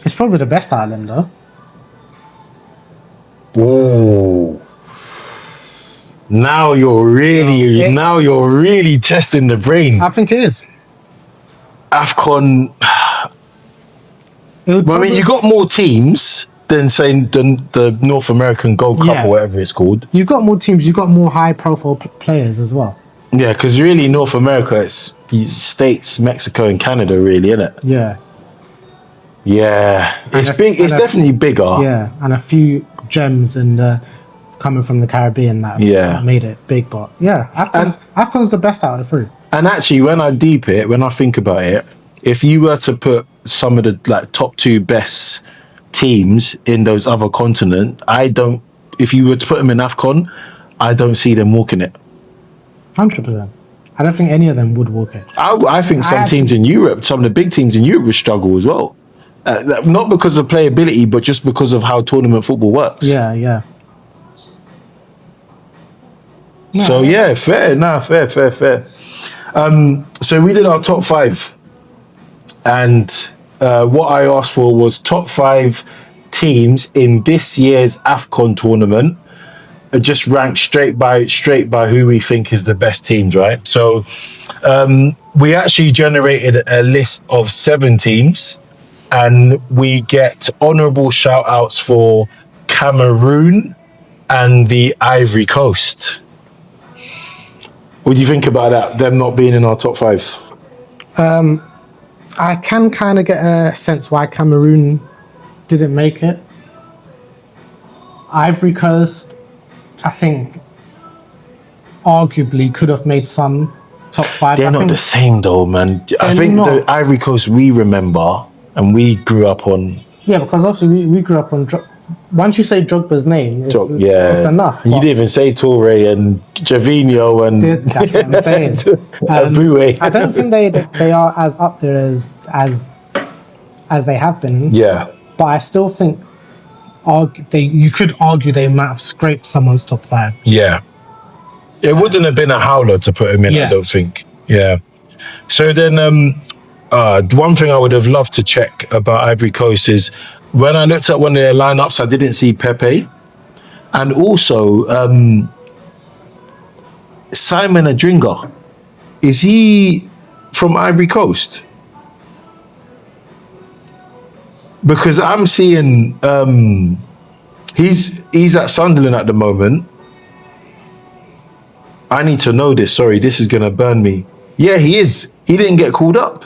It's probably the best out of them, though. Ooh. Now you're really testing the brain. I think it is. AFCON. It would Well, I mean, you got more teams than saying the North American Gold Cup Yeah. or whatever it's called. You've got more teams. You've got more high-profile players as well. Yeah, because really North America, it's States, Mexico, and Canada, really, isn't it? Yeah. Yeah, it's a- big. It's and a- definitely bigger. Yeah, and a few gems coming from the Caribbean that Yeah. made it big. But yeah, AFCON's the best out of the three. And actually, when I think about it, if you were to put some of the like top two best teams in those other continents, if you were to put them in AFCON, I don't see them walking it. 100%. I don't think any of them would walk it. I think some teams in Europe, some of the big teams in Europe would struggle as well. Not because of playability, but just because of how tournament football works. Yeah, yeah. So yeah, fair. So we did our top five, and what I asked for was top five teams in this year's AFCON tournament, just ranked straight by who we think is the best teams, right? So we actually generated a list of 7 teams, and we get honourable shout outs for Cameroon and the Ivory Coast. What do you think about that? Them not being in our top 5? I can kind of get a sense why Cameroon didn't make it. Ivory Coast, I think, arguably could have made some top 5. They're not the same though, man. I think the Ivory Coast we remember and we grew up on. Yeah, because obviously we grew up on. Once you say Drogba's name, it's enough. You didn't even say Toure and Javinho and. That's what I'm saying. I don't think they are as up there as they have been. Yeah. But I still think you could argue they might have scraped someone's top 5. Yeah. It wouldn't have been a howler to put him in, I don't think. Yeah. So then, one thing I would have loved to check about Ivory Coast is when I looked at one of their lineups, I didn't see Pepe. And also, Simon Adringa. Is he from Ivory Coast? Because I'm seeing he's at Sunderland at the moment. I need to know this. Sorry, this is gonna burn me. Yeah, he is. He didn't get called up.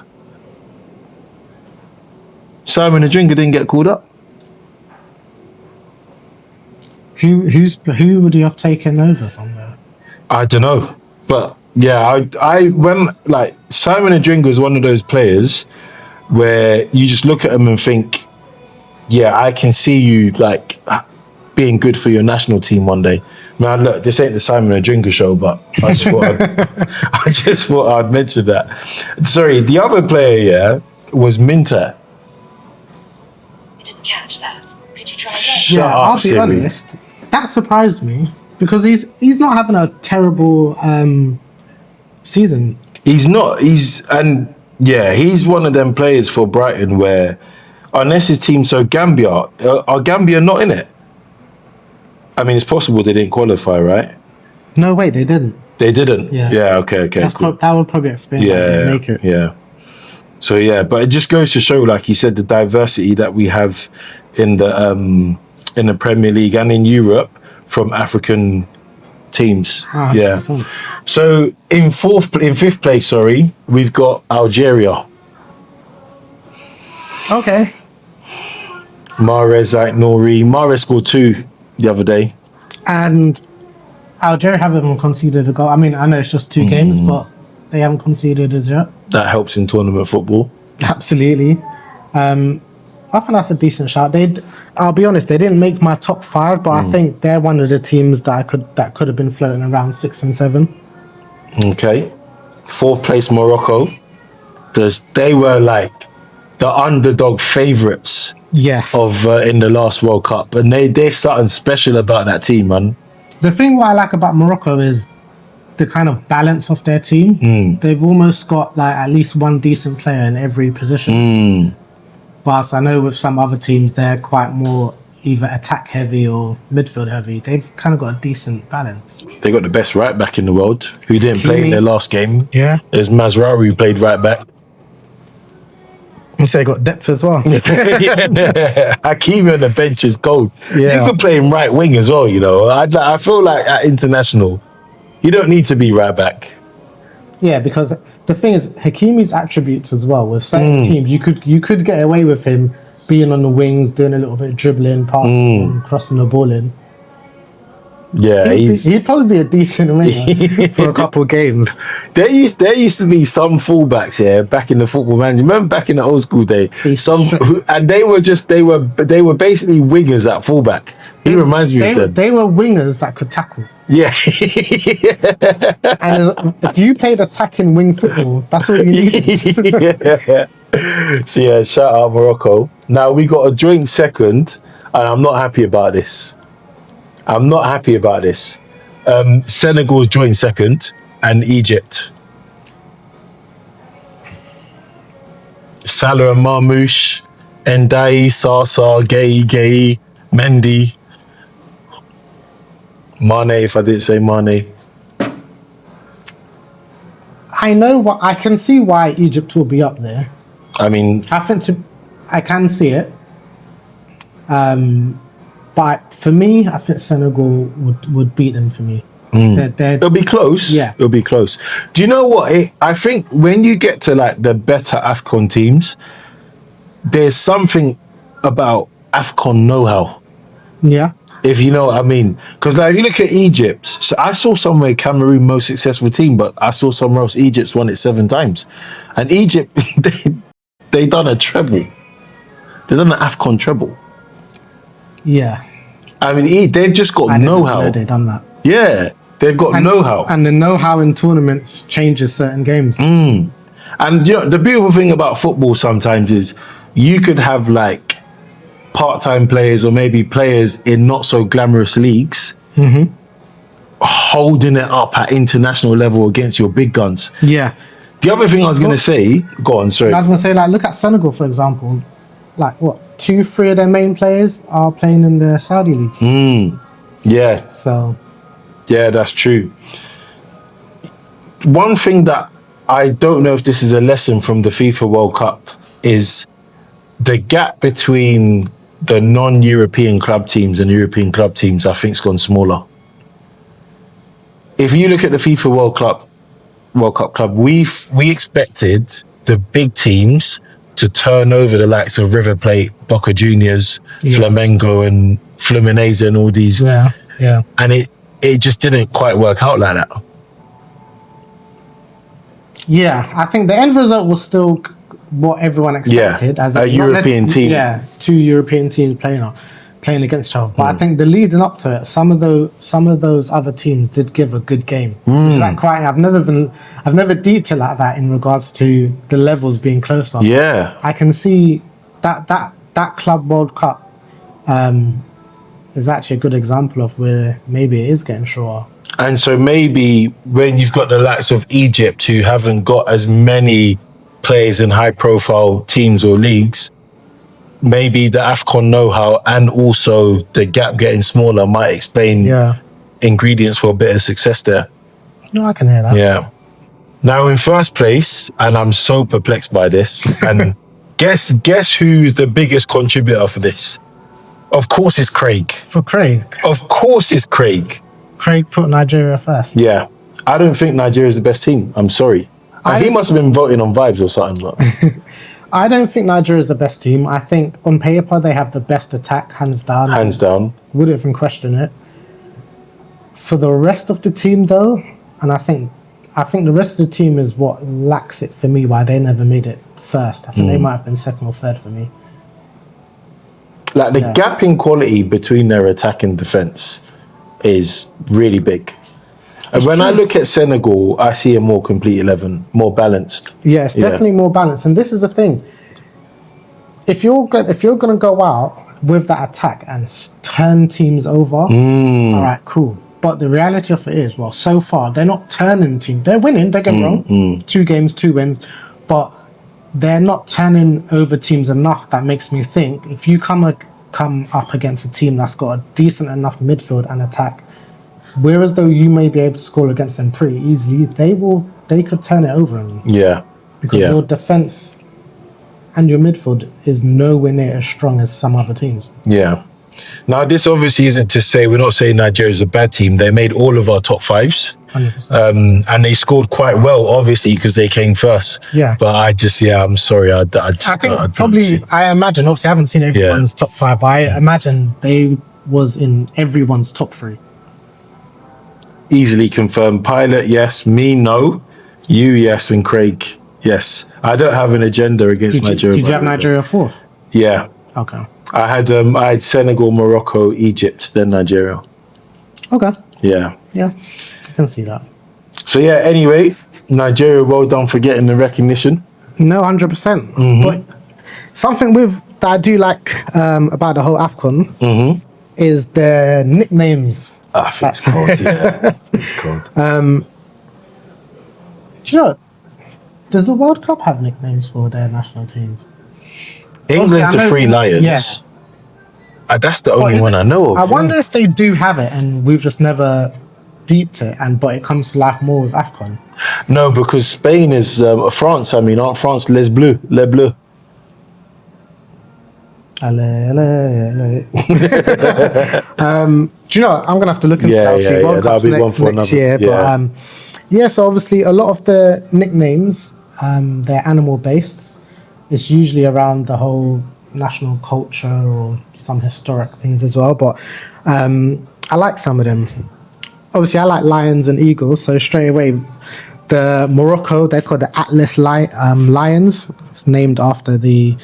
Simon Adringa didn't get called up. Who would you have taken over from there? I don't know, but yeah, when like Simon Adringa is one of those players where you just look at him and think, yeah, I can see you like being good for your national team one day. Man, look, this ain't the Simon Adringa show, but I just thought I'd mention that. Sorry, the other player, was Minter. Didn't catch that. Could you try that? Shut up, I'll be Siri. honest. That surprised me because he's not having a terrible season. He's not. He's one of them players for Brighton where, unless his team, so Gambia, are Gambia not in it? I mean, it's possible they didn't qualify, right? No, wait, they didn't. They didn't? Yeah. Okay, cool. That would probably explain why they didn't make it. Yeah. So, yeah, but it just goes to show, like you said, the diversity that we have in the Premier League and in Europe from African teams. 100%. Yeah. So, in fifth place, we've got Algeria. Okay. Mahrez, Nouri. Mahrez scored 2 the other day. And Algeria haven't conceded a goal. I mean, I know it's just 2 games, but they haven't conceded as yet. That helps in tournament football. Absolutely. I think that's a decent shout. I'll be honest, they didn't make my top 5, but I think they're one of the teams that could have been floating around 6 and 7. Okay. 4th place, Morocco. They were like the underdog favourites. Yes. Of in the last World Cup, and there's something special about that team, man. The thing what I like about Morocco is the kind of balance of their team. They've almost got like at least one decent player in every position. Whilst I know with some other teams, they're quite more either attack heavy or midfield heavy. They've kind of got a decent balance. They got the best right back in the world, who didn't play in their last game. Yeah. There's Mazraoui who played right back. So they got depth as well. Hakimi on the bench is gold. Yeah. You could play him right wing as well, you know. I feel like at international, you don't need to be right back. Yeah, because the thing is, Hakimi's attributes as well, with certain teams, you could get away with him being on the wings, doing a little bit of dribbling, passing, and crossing the ball in. Yeah, He'd probably be a decent winger for a couple of games. There used to be some fullbacks back in the football manager. Remember back in the old school day, and they were basically wingers at fullback. He reminds me of them. They were wingers that could tackle. Yeah. And if you played attacking wing football, that's all you needed. So yeah, shout out Morocco. Now we got a joint second, and I'm not happy about this. Senegal's joint second, and Egypt. Salah and Marmoush, Ndiaye, Sasa, Gay, Mendy, Mane, if I didn't say Mane. I can see why Egypt will be up there. I mean, I can see it. But for me, I think Senegal would beat them for me. it'll be close. Yeah. It'll be close. Do you know what? I think when you get to like the better AFCON teams, there's something about AFCON know-how. Yeah. If you know what I mean. Because like, if you look at Egypt, so I saw somewhere Cameroon most successful team, but I saw somewhere else Egypt's won it 7 times. And Egypt, they done a treble. They done an AFCON treble. Yeah. I mean, they've just got know-how. I didn't know they done that. Yeah, they've got know-how. And the know-how in tournaments changes certain games. And you know, the beautiful thing about football sometimes is you could have like part-time players or maybe players in not so glamorous leagues holding it up at international level against your big guns. Yeah. The other thing I was going to say, go on, sorry. I was going to say, like, look at Senegal, for example. Like, 2-3 of their main players are playing in the Saudi leagues. Yeah. So. Yeah, that's true. One thing that I don't know if this is a lesson from the FIFA World Cup is the gap between the non-European club teams and European club teams, I think, has gone smaller. If you look at the FIFA World Cup club, we expected the big teams to turn over the likes of River Plate, Boca Juniors, Flamengo and Fluminense and all these. Yeah. And it just didn't quite work out like that. Yeah, I think the end result was still what everyone expected. Yeah, as a European team. Yeah, 2 European teams playing against each other. But I think the leading up to it, some of those other teams did give a good game. Which is like quite. I've never deeped it like that in regards to the levels being closer. Yeah, I can see that Club World Cup is actually a good example of where maybe it is getting shorter. and so maybe when you've got the likes of Egypt who haven't got as many players in high-profile teams or leagues, maybe the AFCON know-how and also the gap getting smaller might explain ingredients for a bit of success there. No, I can hear that. Yeah. Now in first place, and I'm so perplexed by this, and guess who's the biggest contributor for this? Of course it's Craig. For Craig. Of course it's Craig. Craig put Nigeria first. Yeah. I don't think Nigeria is the best team. I'm sorry. He must have been voting on vibes or something. But I don't think Nigeria is the best team. I think on paper they have the best attack, hands down. Hands down. Wouldn't even question it. For the rest of the team, though, and I think the rest of the team is what lacks it for me. Why they never made it first. I think they might have been second or third for me. Like the gap in quality between their attack and defense is really big. And when I look at Senegal, I see a more complete 11, more balanced. Yeah, it's definitely more balanced. And this is the thing. If you're going to go out with that attack and turn teams over, all right, cool. But the reality of it is, well, so far, they're not turning teams. They're winning, don't get me wrong. 2 games, 2 wins. But they're not turning over teams enough. That makes me think if you come up against a team that's got a decent enough midfield and attack, whereas though you may be able to score against them pretty easily, they could turn it over on you. Yeah. Because your defense and your midfield is nowhere near as strong as some other teams. Yeah. Now, this obviously isn't to say, we're not saying Nigeria's a bad team. They made all of our top fives. 100%. And they scored quite well, obviously, because they came first. Yeah. But I'm sorry. I imagine, obviously I haven't seen everyone's top five, but I imagine they was in everyone's top three. Easily confirmed. Pilot, yes. Me, no. You, yes. And Craig, yes. I don't have an agenda against Nigeria. Did you have Nigeria fourth? Yeah. Okay. I had Senegal, Morocco, Egypt, then Nigeria. Okay. Yeah. Yeah, I can see that. So yeah, anyway, Nigeria, well done for getting the recognition. No, 100%. But something that I do like about the whole AFCON is the nicknames. I think it's cold, yeah. It's cold. Do you know, does the World Cup have nicknames for their national teams? England's the Three Lions. Yeah. That's the only one I know of. I wonder if they do have it and we've just never deeped it, but it comes to life more with AFCON. No, because Spain is France. I mean, aren't France les bleus? Les bleus. Do you know what? I'm gonna have to look into that. Obviously, World Cup's next year. Yeah. But so obviously a lot of the nicknames, they're animal based. It's usually around the whole national culture or some historic things as well. But I like some of them. Obviously, I like lions and eagles. So straight away, the Morocco, they're called the Atlas Lions. It's named after the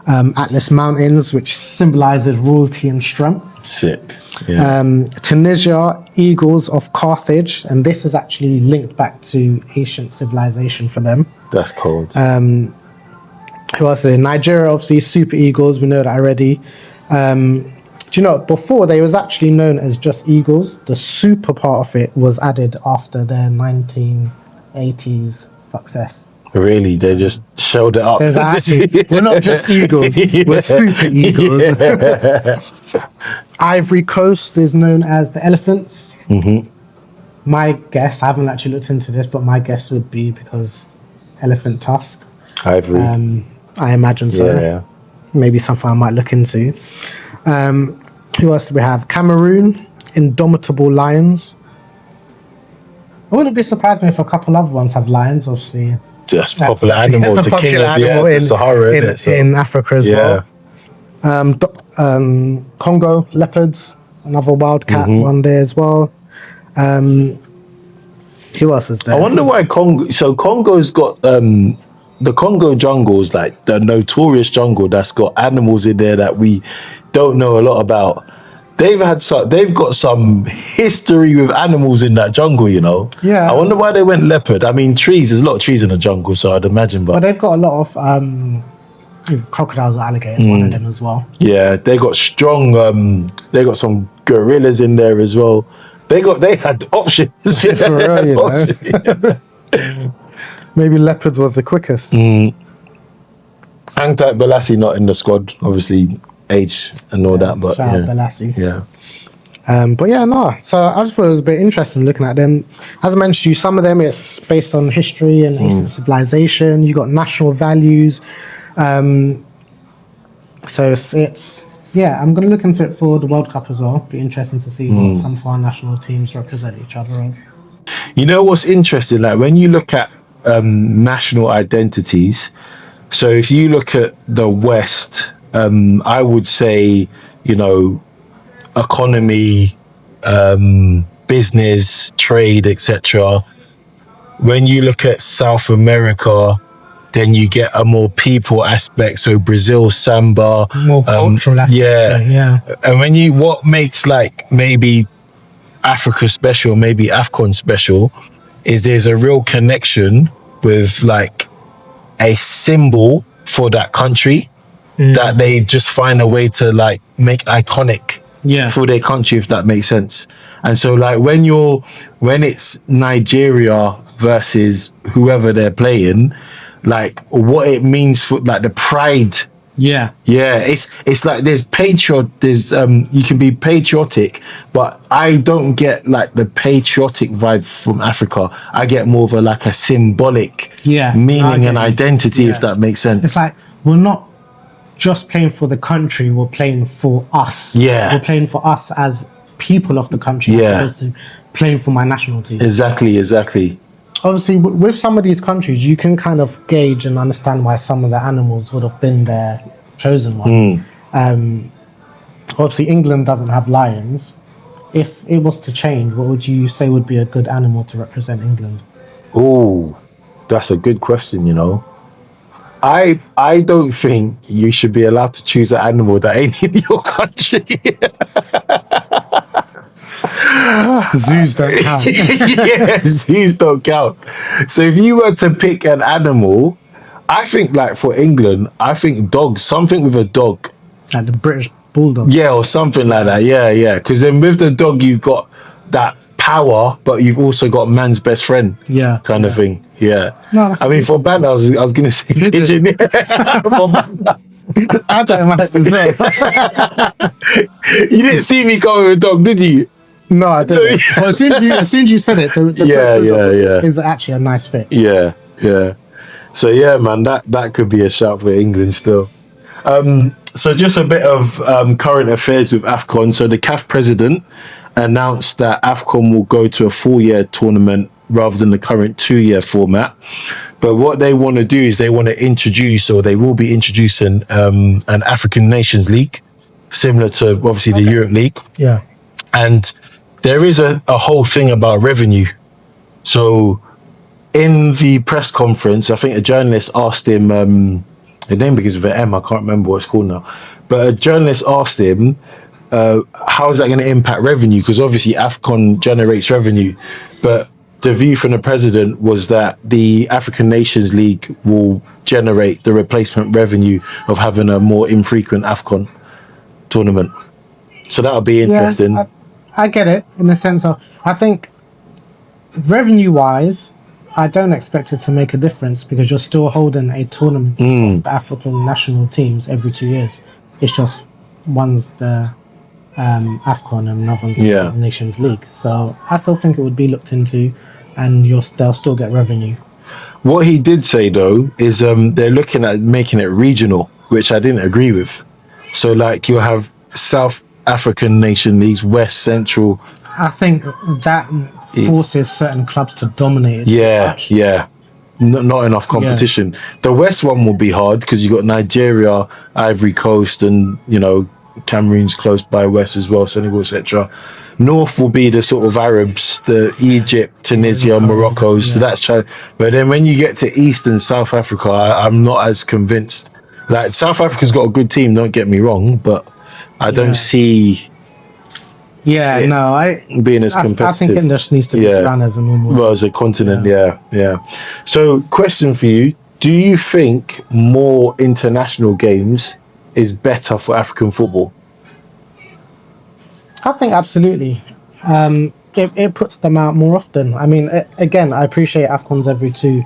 Atlas Mountains, which symbolizes royalty and strength. Sick. Yeah. Tunisia, Eagles of Carthage, and this is actually linked back to ancient civilization for them. That's cold. Who else? Nigeria, obviously, Super Eagles. We know that already. Do you know, before they was actually known as just Eagles. The super part of it was added after their 1980s success. Really? They just showed it up. There's actually, we're not just Eagles, we're Super Eagles. Ivory Coast is known as the Elephants. My guess, I haven't actually looked into this, but my guess would be because elephant tusk. Ivory. I imagine so. Yeah. Maybe something I might look into. Who else do we have? Cameroon, Indomitable Lions. I wouldn't be surprised if a couple other ones have lions, obviously. Just popular animals. It's a popular animal in Sahara, in Africa as well. Congo, leopards, another wildcat one there as well. Who else is there? I wonder why Congo. So Congo's got the Congo jungle is like the notorious jungle that's got animals in there that we don't know a lot about. They've got some history with animals in that jungle, you know. Yeah. I wonder why they went leopard. I mean, trees. There's a lot of trees in the jungle, so I'd imagine. But they've got a lot of crocodiles or alligators. One of them as well. Yeah, they got strong. They got some gorillas in there as well. They had options. For real, you know. Maybe leopards was the quickest. Hang tight, Balassi not in the squad. Obviously, age and all that. But shout out Balassi. Yeah. But yeah, no. So I just thought it was a bit interesting looking at them. As I mentioned to you, some of them it's based on history and ancient civilization. You got national values. So it's I'm going to look into it for the World Cup as well. Be interesting to see what some of our national teams represent each other as. You know what's interesting? Like when you look at national identities. So if you look at the West, I would say, you know, economy, business, trade, etc. When you look at South America, then you get a more people aspect. So Brazil, samba, more cultural aspect. Yeah. And what makes like maybe Africa special, maybe AFCON special, is there's a real connection with like a symbol for that country that they just find a way to like make iconic for their country, if that makes sense. And so like when it's Nigeria versus whoever they're playing, like what it means for like the pride. Yeah. Yeah, it's like there's you can be patriotic, but I don't get like the patriotic vibe from Africa. I get more of a symbolic meaning and identity, if that makes sense. It's like we're not just playing for the country, we're playing for us. Yeah. We're playing for us as people of the country as opposed to playing for my national team. Exactly. Obviously, with some of these countries, you can kind of gauge and understand why some of the animals would have been their chosen one. Obviously, England doesn't have lions. If it was to change, what would you say would be a good animal to represent England? Oh, that's a good question, you know. I don't think you should be allowed to choose an animal that ain't in your country. Zoos don't count. Yeah, zoos don't count. So if you were to pick an animal, I think like for England, I think dogs, something with a dog. Like the British bulldog. Yeah, or something like that. Yeah. Because then with the dog, you've got that power, but you've also got man's best friend. Yeah. Kind of thing. Yeah. No, that's I mean, for banter, I was going to say pigeon. For banter. I don't mind it as well. You didn't see me go with a dog, did you? No, I didn't. Well, as soon as you said it, the Yeah. is actually a nice fit. Yeah. So yeah, man, that could be a shout for England still. So just a bit of current affairs with AFCON. So the CAF president announced that AFCON will go to a 4-year tournament rather than the current 2-year format. But what they want to do is they want to introduce, or they will be introducing, an African Nations League, similar to obviously the Europe League. Yeah. And there is a whole thing about revenue. So in the press conference, I think a journalist asked him, the name begins with an M, I can't remember what it's called now. But a journalist asked him, how is that going to impact revenue? Because obviously AFCON generates revenue. But the view from the president was that the African Nations League will generate the replacement revenue of having a more infrequent AFCON tournament. So that'll be interesting. Yeah, I get it in the sense of, I think revenue-wise, I don't expect it to make a difference because you're still holding a tournament of the African national teams every 2 years. It's just one's the AFCON and another one's the Nations League. So I still think it would be looked into, and they'll still get revenue. What he did say though is they're looking at making it regional, which I didn't agree with. So like you'll have South African nation leagues, West, Central. I think that forces certain clubs to dominate it too much. Not enough competition. Yeah. The West one will be hard because you've got Nigeria, Ivory Coast, and Cameroon's close by West as well, Senegal, etc. North will be the sort of Arabs, the Egypt, Tunisia, Morocco. So that's China. But then when you get to East and South Africa, I'm not as convinced. Like South Africa's got a good team, don't get me wrong, but I don't see. Being as competitive. I think it just needs to be run as a normal. Well, as a continent, yeah. So, question for you: do you think more international games is better for African football? I think absolutely. It puts them out more often. I mean, again, I appreciate AFCONs every two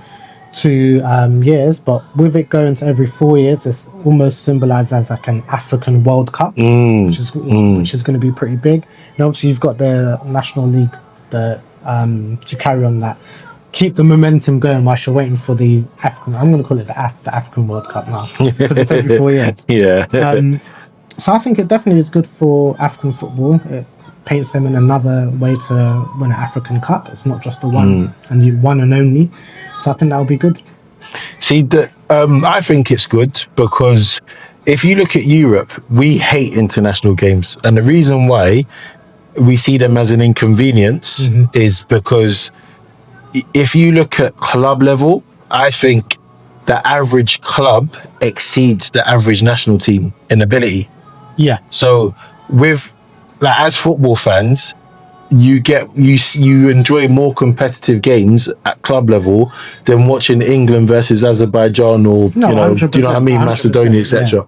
years, but with it going to every 4 years, it's almost symbolized as like an African World Cup, which is going to be pretty big. And obviously, you've got the National League to carry on that, keep the momentum going whilst you're waiting for the African. I'm going to call it the African World Cup now because it's every 4 years. So I think it definitely is good for African football. It paints them in another way to win an African Cup. It's not just the one and the one and only. So I think that would be good. See, I think it's good because if you look at Europe, we hate international games. And the reason why we see them as an inconvenience is because if you look at club level, I think the average club exceeds the average national team in ability. Yeah. So with as football fans, you enjoy more competitive games at club level than watching England versus Azerbaijan or do you know what I mean, Macedonia, etc.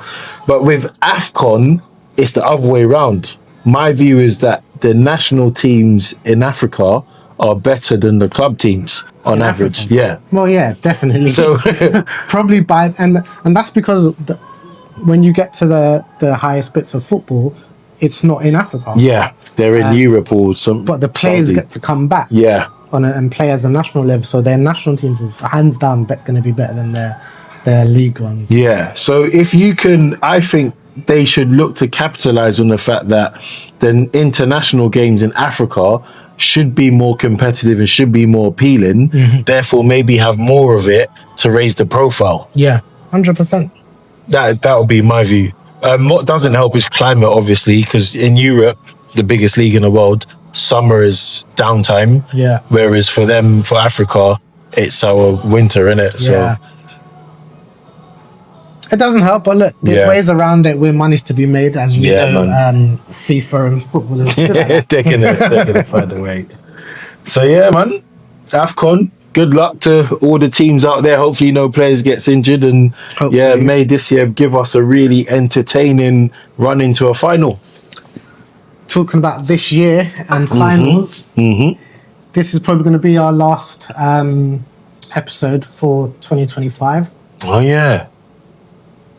But with AFCON, it's the other way around. My view is that the national teams in Africa are better than the club teams on In average. Africa. Yeah. Well, yeah, definitely. So probably and that's because when you get to the highest bits of football, it's not in Africa. yeah, they're in Europe or some. But the players Saudi. get to come back. Yeah. And play as a national level, so their national teams is hands down going to be better than their league ones. Yeah. So if you can, I think they should look to capitalize on the fact that the international games in Africa should be more competitive and should be more appealing. Therefore, maybe have more of it to raise the profile. Yeah, 100%. That would be my view. What doesn't help is climate, obviously, because in Europe, the biggest league in the world, summer is downtime. Yeah. Whereas for them, for Africa, it's our winter, innit? Yeah. So It doesn't help, but look, there's Yeah. ways around it where money's to be made, as we Yeah, know. man. FIFA and football is good at that. they're gonna find a way. So yeah, man, AFCON. Good luck to all the teams out there. Hopefully, no players gets injured, and yeah, Hopefully. may this year give us a really entertaining run into a final. Talking about this year and finals, this is probably going to be our last episode for 2025. Oh yeah,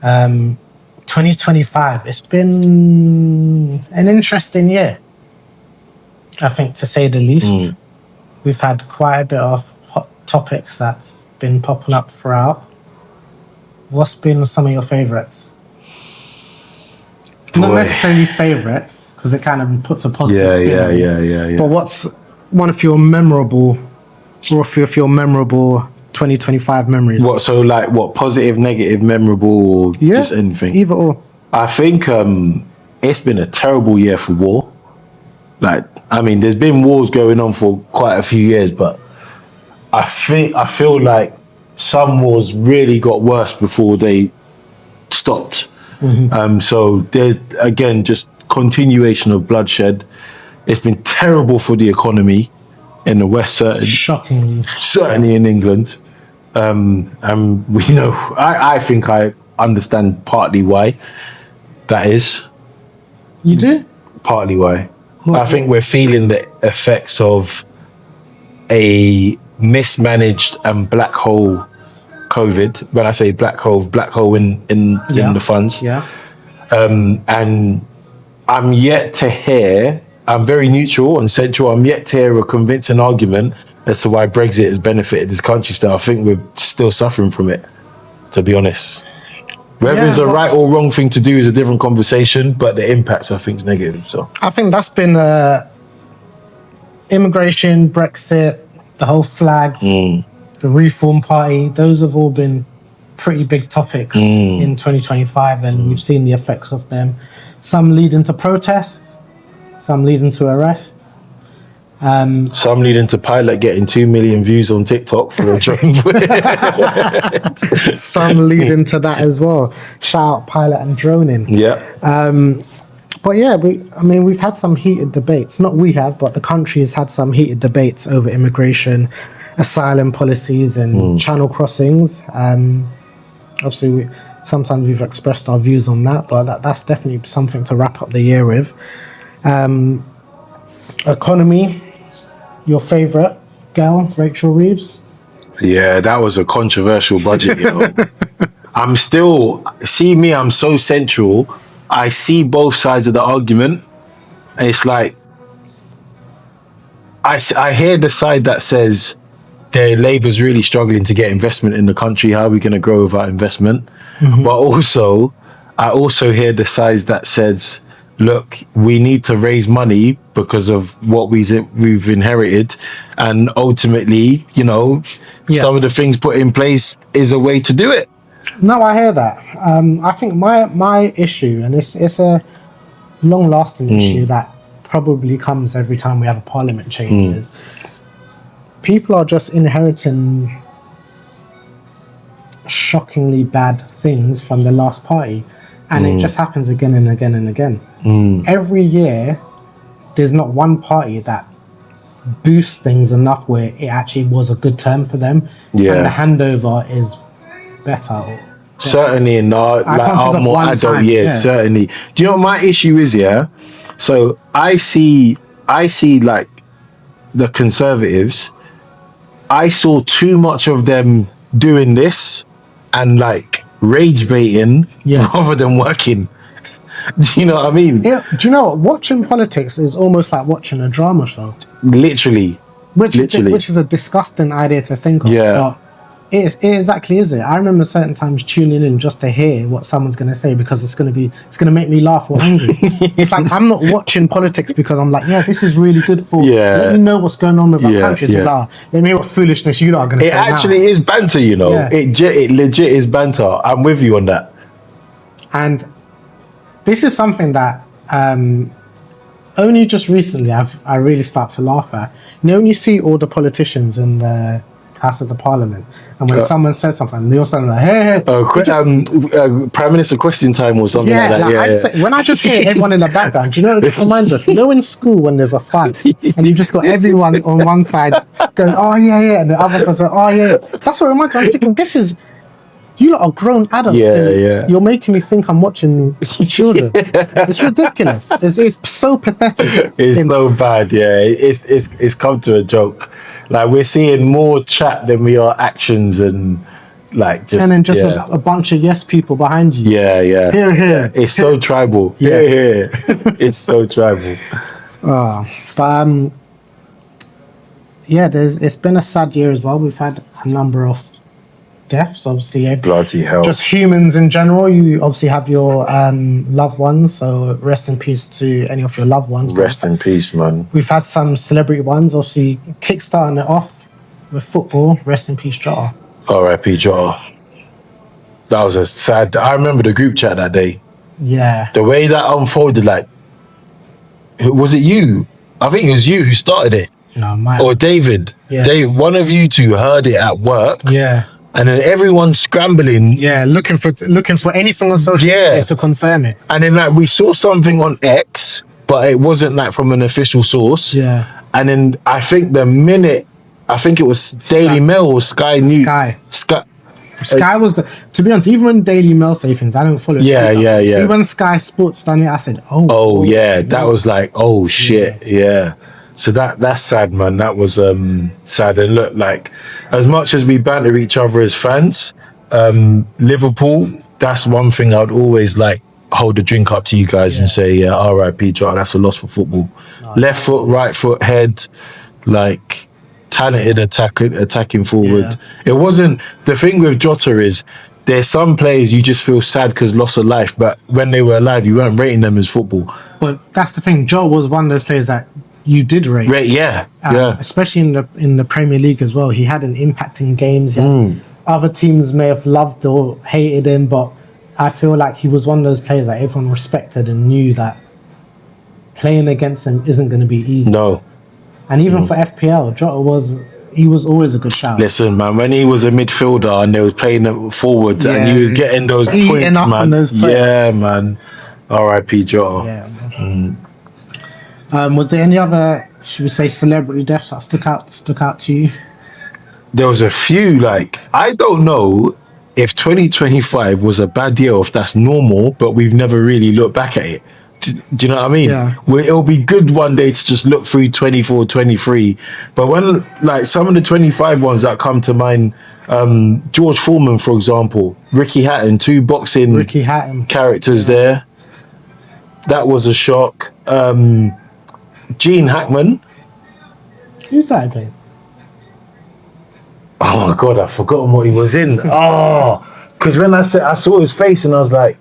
2025, it's been an interesting year, I think, to say the least. We've had quite a bit of hot topics that's been popping up throughout. What's been some of your favourites? Not Boy. necessarily favourites, because it kind of puts a positive yeah, spin yeah, on it. yeah. But what's one of your memorable, or a few of your memorable 2025 memories? What? So like, what? Positive, negative, memorable, or Yeah, just anything? either or. I think it's been a terrible year for war. Like, I mean, there's been wars going on for quite a few years, but I feel like some wars really got worse before they stopped. So there's again just continuation of bloodshed. It's been terrible for the economy in the West, certainly in England. And we know, I think I understand partly why that is. You do? Partly why. What- I think we're feeling the effects of a mismanaged and black hole COVID. When I say black hole in the funds. Yeah. And I'm yet to hear, I'm very neutral and central, I'm yet to hear a convincing argument as to why Brexit has benefited this country still. I think we're still suffering from it, to be honest. Whether it's a but- right or wrong thing to do is a different conversation, but the impacts I think is negative. So I think that's been immigration, Brexit, the whole flags, the Reform Party. Those have all been pretty big topics in 2025, and we've seen the effects of them. Some leading to protests, some leading to arrests. some leading to Pilot getting 2 million views on TikTok for a drone. Some leading to that as well. Shout out Pilot and droning. Yeah. But yeah, we've had some heated debates. Not we have, but the country has had some heated debates over immigration, asylum policies, and channel crossings. Obviously, sometimes we've expressed our views on that, but that's definitely something to wrap up the year with. Economy, your favourite girl, Rachel Reeves. Yeah, that was a controversial budget, you know. I'm so central. I see both sides of the argument. And it's like, I hear the side that says Labour's really struggling to get investment in the country. How are we going to grow without investment? But I also hear the side that says, look, we need to raise money because of what we've inherited. And ultimately, you know, some of the things put in place is a way to do it. No, I hear that. I think my issue, and it's a long-lasting issue that probably comes every time we have a parliament change, is people are just inheriting shockingly bad things from the last party, and it just happens again and again and again. Every year, there's not one party that boosts things enough where it actually was a good term for them, and the handover is better. Certainly in our can't think of more one adult time, years, yeah. certainly. Do you know what my issue is? Yeah, so I see like the Conservatives, I saw too much of them doing this and like rage baiting rather than working. Do you know what I mean? Yeah. Do you know what? Watching politics is almost like watching a drama show. Literally. Which is a disgusting idea to think of. Yeah. But it exactly is it. I remember certain times tuning in just to hear what someone's going to say because it's going to make me laugh or angry. It's like I'm not watching politics because I'm like, yeah, this is really good for. Let me know what's going on with our country. It's like, let me hear what foolishness you lot are going to say. It actually is banter, you know. Yeah. It legit is banter. I'm with you on that. And this is something that only just recently I really start to laugh at. You know, when you see all the politicians in the House of the Parliament, and when someone says something, they're all standing like, hey, Prime Minister question time or something like that. When I just hear everyone in the background, do you know what it reminds us? You know, in school when there's a fight and you've just got everyone on one side going, oh yeah, and the other side saying, oh yeah. That's what it reminds me. I'm thinking, you lot are grown adults. You're making me think I'm watching children. It's ridiculous. It's so pathetic. It's so bad. Yeah, it's come to a joke. Like we're seeing more chat than we are actions, and like just and then just a bunch of yes people behind you. Yeah. Here. It's so tribal. Yeah. It's so tribal. It's been a sad year as well. We've had a number of deaths, obviously. Bloody hell. Just humans in general. You obviously have your loved ones, so rest in peace to any of your loved ones. Rest in peace, man. We've had some celebrity ones, obviously kickstarting it off with football. Rest in peace, Jota. R.I.P. Jota. That was a sad. I remember the group chat that day. Yeah. The way that unfolded, like, was it you? I think it was you who started it. No, mine. Or David. Yeah. Dave, one of you two heard it at work. Yeah. And then everyone's scrambling. Yeah, looking for anything on social media to confirm it. And then like we saw something on X, but it wasn't like from an official source. Yeah. And then I think it was Daily Mail or Sky News. Sky was to be honest, even when Daily Mail say things, I don't follow it. Yeah. See, when Sky Sports done it, I said, that was like, oh shit, yeah. So that's sad, man. That was sad. And look, like, as much as we banter each other as fans, Liverpool, that's one thing I'd always like hold a drink up to you guys and say, yeah, R.I.P. Jota, that's a loss for football. Left foot, right foot, head, like talented attacking forward. Yeah. It wasn't, the thing with Jota is there's some players you just feel sad because loss of life, but when they were alive, you weren't rating them as football. But that's the thing. Jota was one of those players that you did rate. Especially in the Premier League as well. He had an impact in games. Other teams may have loved or hated him, but I feel like he was one of those players that everyone respected and knew that playing against him isn't going to be easy. No. And even for FPL, Jota was always a good shout. Listen, man, when he was a midfielder and they was playing it forward and he was getting those points, man. Yeah, man. R.I.P. Jota. Yeah. Was there any other, should we say, celebrity deaths that stuck out to you? There was a few, like, I don't know if 2025 was a bad year or if that's normal, but we've never really looked back at it. Do you know what I mean? Yeah. It'll be good one day to just look through 24, 23. But when, like, some of the 25 ones that come to mind, George Foreman, for example, Ricky Hatton, two boxing characters there. That was a shock. Gene Hackman. Who's that again? Oh my God, I've forgotten what he was in. Because when I saw his face and I was like,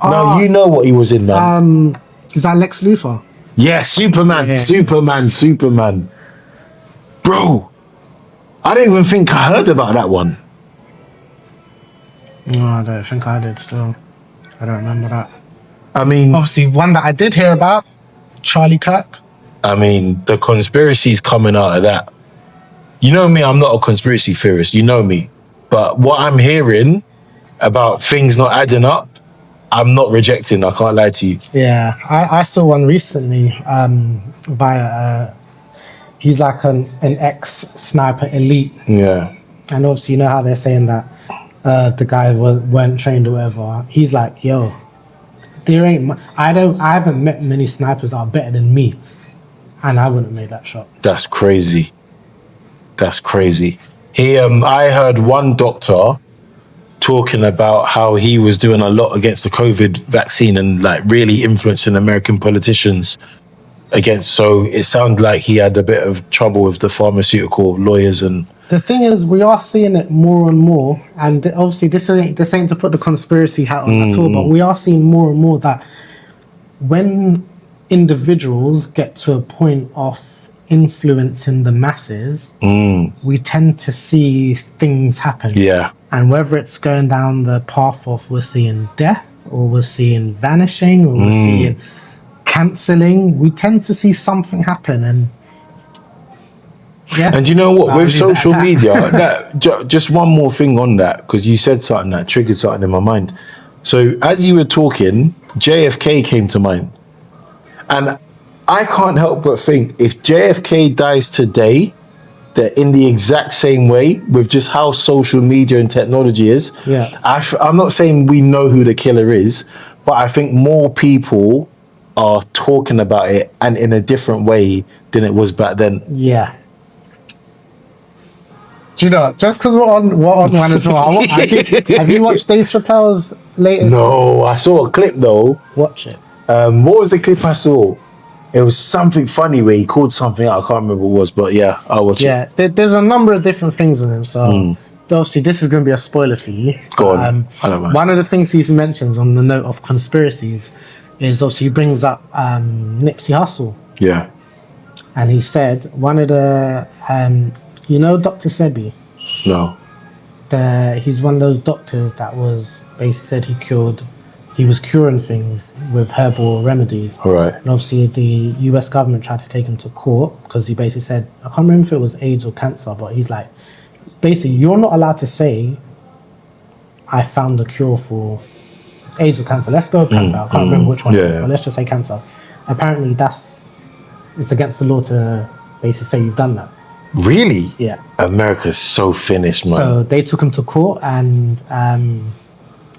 no, you know what he was in, man. Is that Lex Luthor? Yeah, Superman. Bro, I don't even think I heard about that one. No, I don't think I did still. I don't remember that. I mean, obviously, one that I did hear about, Charlie Kirk. I mean, the conspiracies coming out of that. You know me, I'm not a conspiracy theorist. You know me. But what I'm hearing about things not adding up, I'm not rejecting. I can't lie to you. Yeah, I saw one recently via... he's like an ex-sniper elite. Yeah. And obviously, you know how they're saying that the guy weren't trained or whatever. He's like, yo, I haven't met many snipers that are better than me. and I wouldn't have made that shot. That's crazy. That's crazy. I heard one doctor talking about how he was doing a lot against the COVID vaccine and like really influencing American politicians against. So it sounded like he had a bit of trouble with the pharmaceutical lawyers and. The thing is, we are seeing it more and more, and obviously this ain't to put the conspiracy hat on at all, but we are seeing more and more that when individuals get to a point of influencing the masses, we tend to see things happen. Yeah. And whether it's going down the path of we're seeing death, or we're seeing vanishing, or we're seeing cancelling, we tend to see something happen. And yeah. And you know what? I'll With leave it at social that. media, just one more thing on that, because you said something that triggered something in my mind. So as you were talking, JFK came to mind. And I can't help but think if JFK dies today, that in the exact same way, with just how social media and technology is, Yeah. I'm not saying we know who the killer is, but I think more people are talking about it and in a different way than it was back then. Yeah. Do you know, just because we're on one as well, have you watched Dave Chappelle's latest? No, I saw a clip though. Watch it. What was the clip I saw? It was something funny where he called something out. I can't remember what it was, but yeah, I'll watch it. Yeah, there's a number of different things in him. So obviously, this is going to be a spoiler for you. Go on. I don't mind. One of the things he mentions on the note of conspiracies is obviously he brings up Nipsey Hussle, Yeah. and he said one of the Dr. Sebi, No. he's one of those doctors that was basically said he was curing things with herbal remedies. All right. And obviously the US government tried to take him to court because he basically said, I can't remember if it was AIDS or cancer, but he's like, basically, you're not allowed to say, I found the cure for AIDS or cancer. Let's go with cancer. I can't remember which one it is, but let's just say cancer. Apparently it's against the law to basically say you've done that. Really? Yeah. America's so finished, man. So they took him to court and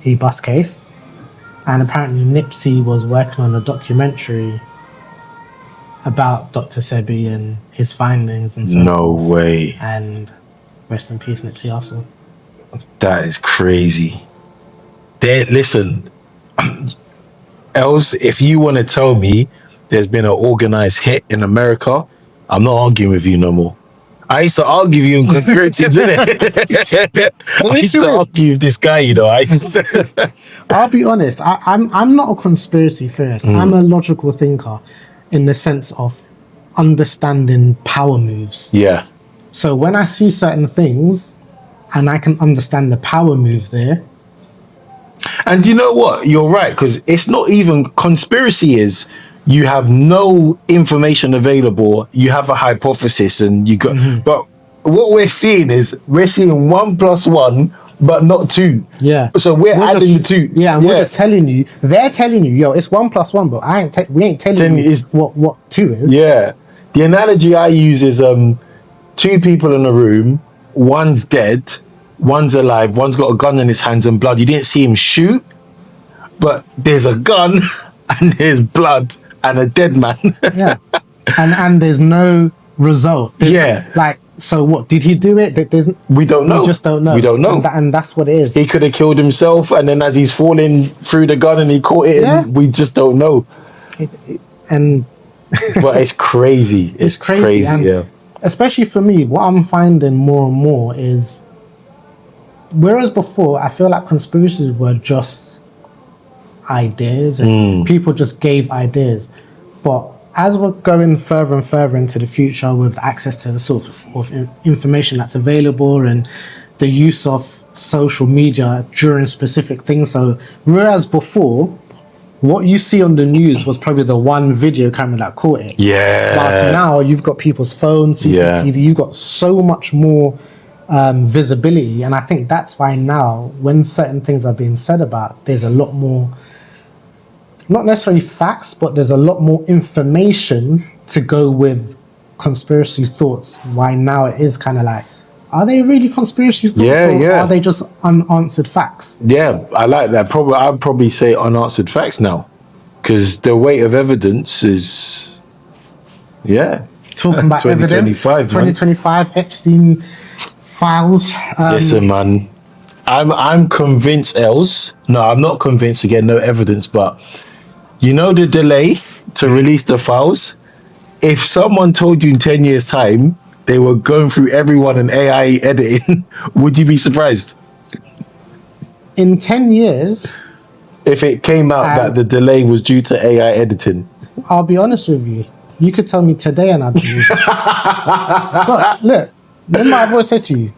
he bust case. And apparently Nipsey was working on a documentary about Dr. Sebi and his findings and so No forth. way. And rest in peace, Nipsey Hussle. That is crazy. Listen, else, if you want to tell me there's been an organized hit in America, I'm not arguing with you no more. I used to argue with you in conspiracies, innit? I used to argue with this guy, I'll be honest, I'm not a conspiracy theorist. I'm a logical thinker in the sense of understanding power moves. Yeah. So when I see certain things and I can understand the power moves there. And you know what? You're right, because it's not even conspiracy is you have no information available, you have a hypothesis and you got but what we're seeing is we're seeing 1 + 1 but not 2. Yeah. So we're adding the 2. Yeah, and we're just telling you, they're telling you, yo, it's 1 + 1, but we ain't telling you what 2 is. Yeah. The analogy I use is 2 people in a room, one's dead, one's alive, one's got a gun in his hands and blood. You didn't see him shoot, but there's a gun and there's blood and a dead man. Yeah. And there's no result. Yeah. Like, so what? Did he do it? We don't know. We just don't know. We don't know. And that's what it is. He could have killed himself, and then as he's falling through the gun and he caught it, and we just don't know. But it's crazy. It's crazy. And yeah. especially for me, what I'm finding more and more is, whereas before, I feel like conspiracies were just ideas and people just gave ideas. But as we're going further and further into the future with access to the sort of information that's available and the use of social media during specific things. So whereas before, what you see on the news was probably the one video camera that caught it. Yeah. But now you've got people's phones, CCTV, you've got so much more visibility. And I think that's why now when certain things are being said about, there's a lot more, not necessarily facts, but there's a lot more information to go with conspiracy thoughts. Why now it is kind of like, are they really conspiracy thoughts or are they just unanswered facts? Yeah, I like that. I'd probably say unanswered facts now, because the weight of evidence is Yeah. Talking about evidence, 2025, 2025 Epstein files. Listen, man, I'm convinced, Els. No, I'm not convinced. Again, no evidence, but you know the delay to release the files. If someone told you in 10 years' time they were going through everyone in AI editing, would you be surprised? In 10 years, If it came out that the delay was due to AI editing. I'll be honest with you. You could tell me today and I'd believe it. But look, remember I've always said to you,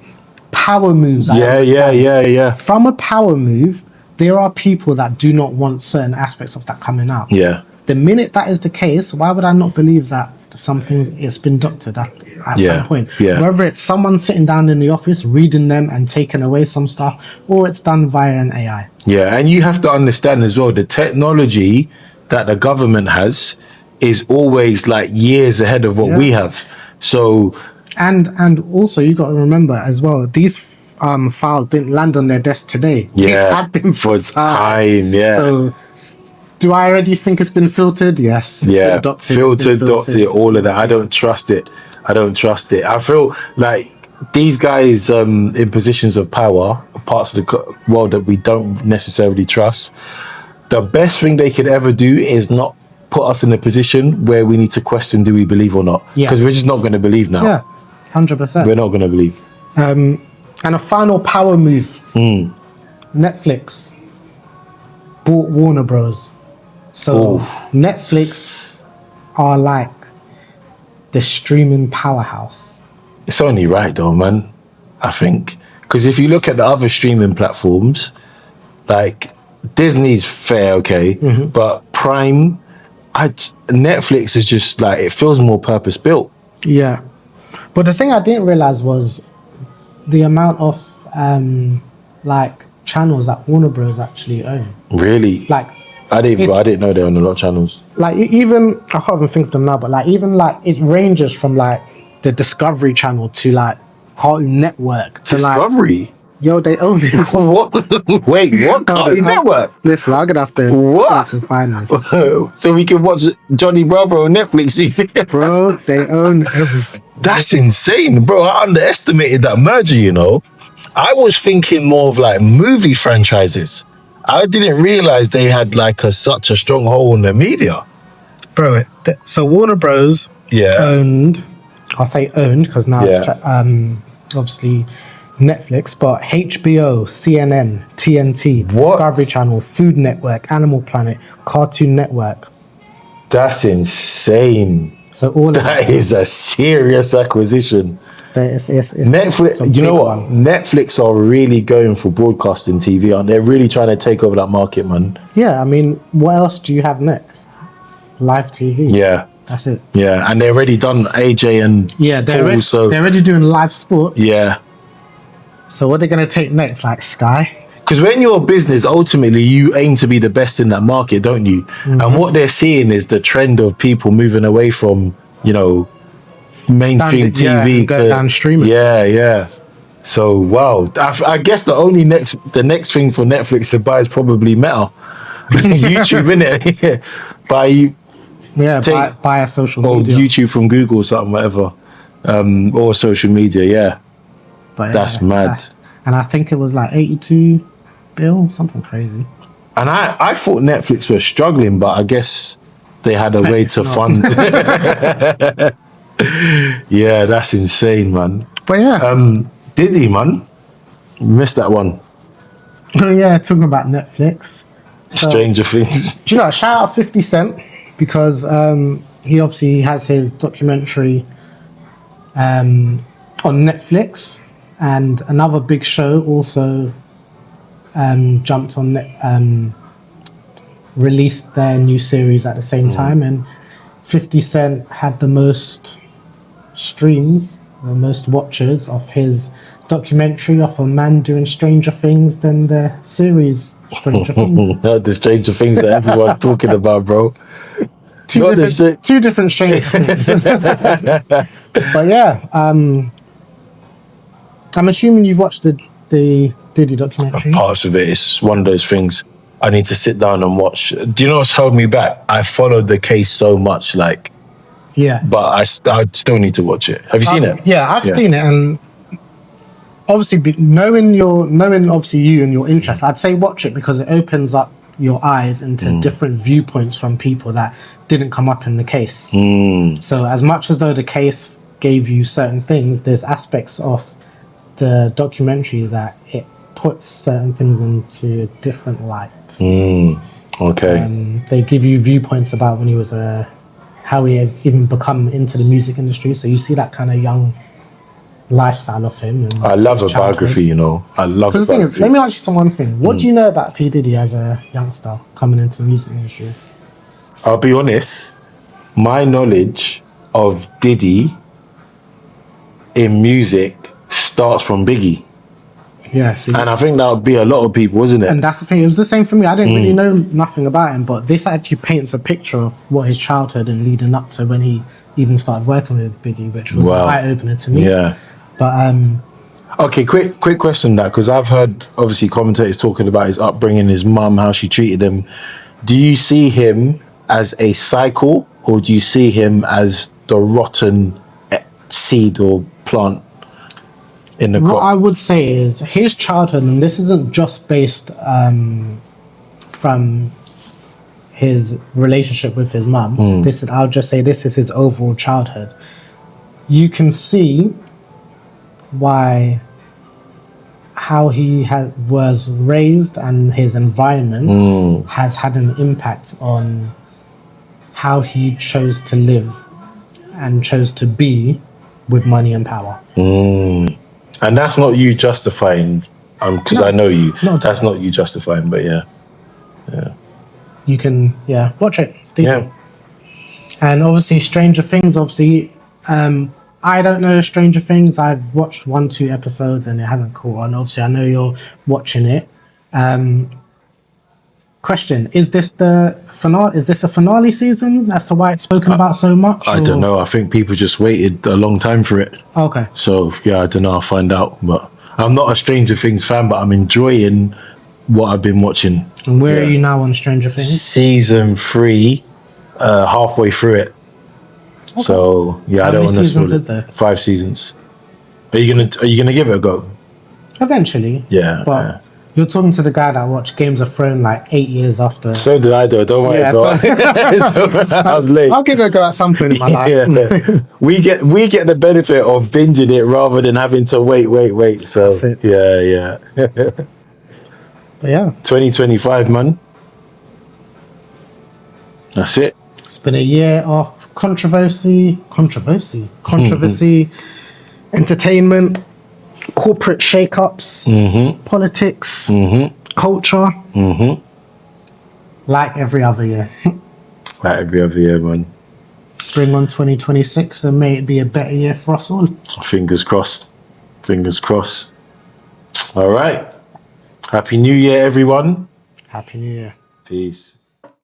power moves. Yeah. From a power move, there are people that do not want certain aspects of that coming out. Yeah. The minute that is the case, why would I not believe that something it's been doctored at some point? Yeah. Whether it's someone sitting down in the office reading them and taking away some stuff, or it's done via an AI. Yeah, and you have to understand as well, the technology that the government has is always like years ahead of what we have. So, and also you got to remember as well, these files didn't land on their desk today. yeah, They've had them for time. yeah. So, do I already think it's been filtered? Yes. It's been adopted, filtered, doctored, all of that. I don't trust it. I feel like these guys in positions of power, parts of the world that we don't necessarily trust, the best thing they could ever do is not put us in a position where we need to question, do we believe or not? Because we're just not going to believe now. Yeah, 100%. We're not going to believe. And a final power move. Netflix bought Warner Bros. So Netflix are like the streaming powerhouse. It's only right though, man, I think. Because if you look at the other streaming platforms, like Disney's fair, okay, but Prime, Netflix is just like, it feels more purpose built. Yeah. But the thing I didn't realize was the amount of like channels that Warner Bros. Actually own. Really? Like, I didn't know they own a lot of channels. Like even, I can't even think of them now, but like even like it ranges from like the Discovery Channel to like Cartoon Network to Discovery? Like, yo, they own it. What? Wait, what? Cartoon Network? Listen, I'm gonna have to find this. So we can watch Johnny Bravo on Netflix. Bro, they own everything. That's insane, bro. I underestimated that merger, you know. I was thinking more of like movie franchises. I didn't realize they had like such a strong hold on the media. Bro, so Warner Bros. Owned, I'll say owned because now it's obviously Netflix, but HBO, CNN, TNT, Discovery Channel, Food Network, Animal Planet, Cartoon Network. That's insane. So all that is a serious acquisition. It's Netflix, you know what? Netflix are really going for broadcasting TV, aren't they? They're really trying to take over that market, man. Yeah, I mean, what else do you have next? Live TV. Yeah. That's it. Yeah, and they've already done AJ and they're already doing live sports. Yeah. So what are they going to take next? Like Sky? Because when you're a business, ultimately, you aim to be the best in that market, don't you? And what they're seeing is the trend of people moving away from, you know, mainstream TV. Go down streaming. Yeah. So, wow. I guess the next thing for Netflix to buy is probably Meta. YouTube, innit? Buy a social media. Or YouTube from Google or something, whatever. Or social media, yeah. But that's mad. And I think it was like 82 bill, something crazy. And I thought Netflix was struggling, but I guess they had a way to fund. Yeah, that's insane, man. But yeah. Diddy, man. Missed that one. Oh yeah, talking about Netflix. So, Stranger Things. Do you know, shout out 50 Cent because he obviously has his documentary on Netflix, and another big show also jumped on released their new series at the same time, and 50 Cent had the most streams, the most watchers of his documentary of a man doing stranger things than the series Stranger Things. The Stranger Things that everyone's talking about, bro. Two different Stranger Things. But yeah, I'm assuming you've watched the Diddy documentary. Parts of it. It's one of those things I need to sit down and watch. Do you know what's held me back? I followed the case so much, like Yeah. but I still need to watch it. Have you seen it? Yeah, I've seen it, and obviously knowing obviously you and your interest, I'd say watch it because it opens up your eyes into different viewpoints from people that didn't come up in the case. So as much as though the case gave you certain things, there's aspects of the documentary that it puts certain things into a different light. Okay. They give you viewpoints about when he was how he had even become into the music industry. So you see that kind of young lifestyle of him. And I love a his childhood. biography, you know. I love Because a the thing is, biography. let me ask you one thing. What do you know about P. Diddy as a youngster coming into the music industry? I'll be honest, my knowledge of Diddy in music starts from Biggie. Yeah, see. And I think that would be a lot of people, isn't it? And that's the thing. It was the same for me. I didn't really know nothing about him, but this actually paints a picture of what his childhood and leading up to when he even started working with Biggie, which was Wow. an eye-opener to me. Yeah. But Okay, quick question that, because I've heard obviously commentators talking about his upbringing, his mum, how she treated him. Do you see him as a cycle, or do you see him as the rotten seed or plant in the what crop? I would say is his childhood, and this isn't just based from his relationship with his mum. I'll just say this is his overall childhood. You can see how he was raised and his environment has had an impact on how he chose to live and chose to be with money and power. And that's not you justifying, because No, I know you. not at That's all. not you justifying, but yeah. You can, watch it. It's decent. Yeah. And obviously, Stranger Things, I don't know Stranger Things. I've watched 1-2 episodes and it hasn't caught on. Obviously, I know you're watching it. Question, is this the finale? Is this a finale season? That's why it's spoken about so much? I don't know. I think people just waited a long time for it. Okay. So, yeah, I don't know. I'll find out. But I'm not a Stranger Things fan, but I'm enjoying what I've been watching. And where are you now on Stranger Things? Season 3, halfway through it. So, yeah, How I don't many want to seasons spoil is there? it. 5 seasons. Are you gonna give it a go? Eventually. Yeah, But yeah. you're talking to the guy that watched Games of Thrones like 8 years after. So did I, though. Don't worry. Yeah, I was late. I'll give it a go at some point in my life. Yeah. we get the benefit of binging it rather than having to wait. So That's it. yeah. But yeah, 2025, man. That's it. it's been a year of controversy, entertainment, corporate shake-ups, politics, culture, like every other year. Like every other year, man. Bring on 2026 and may it be a better year for us all. Fingers crossed. All right. Happy New Year, everyone. Happy New Year. Peace.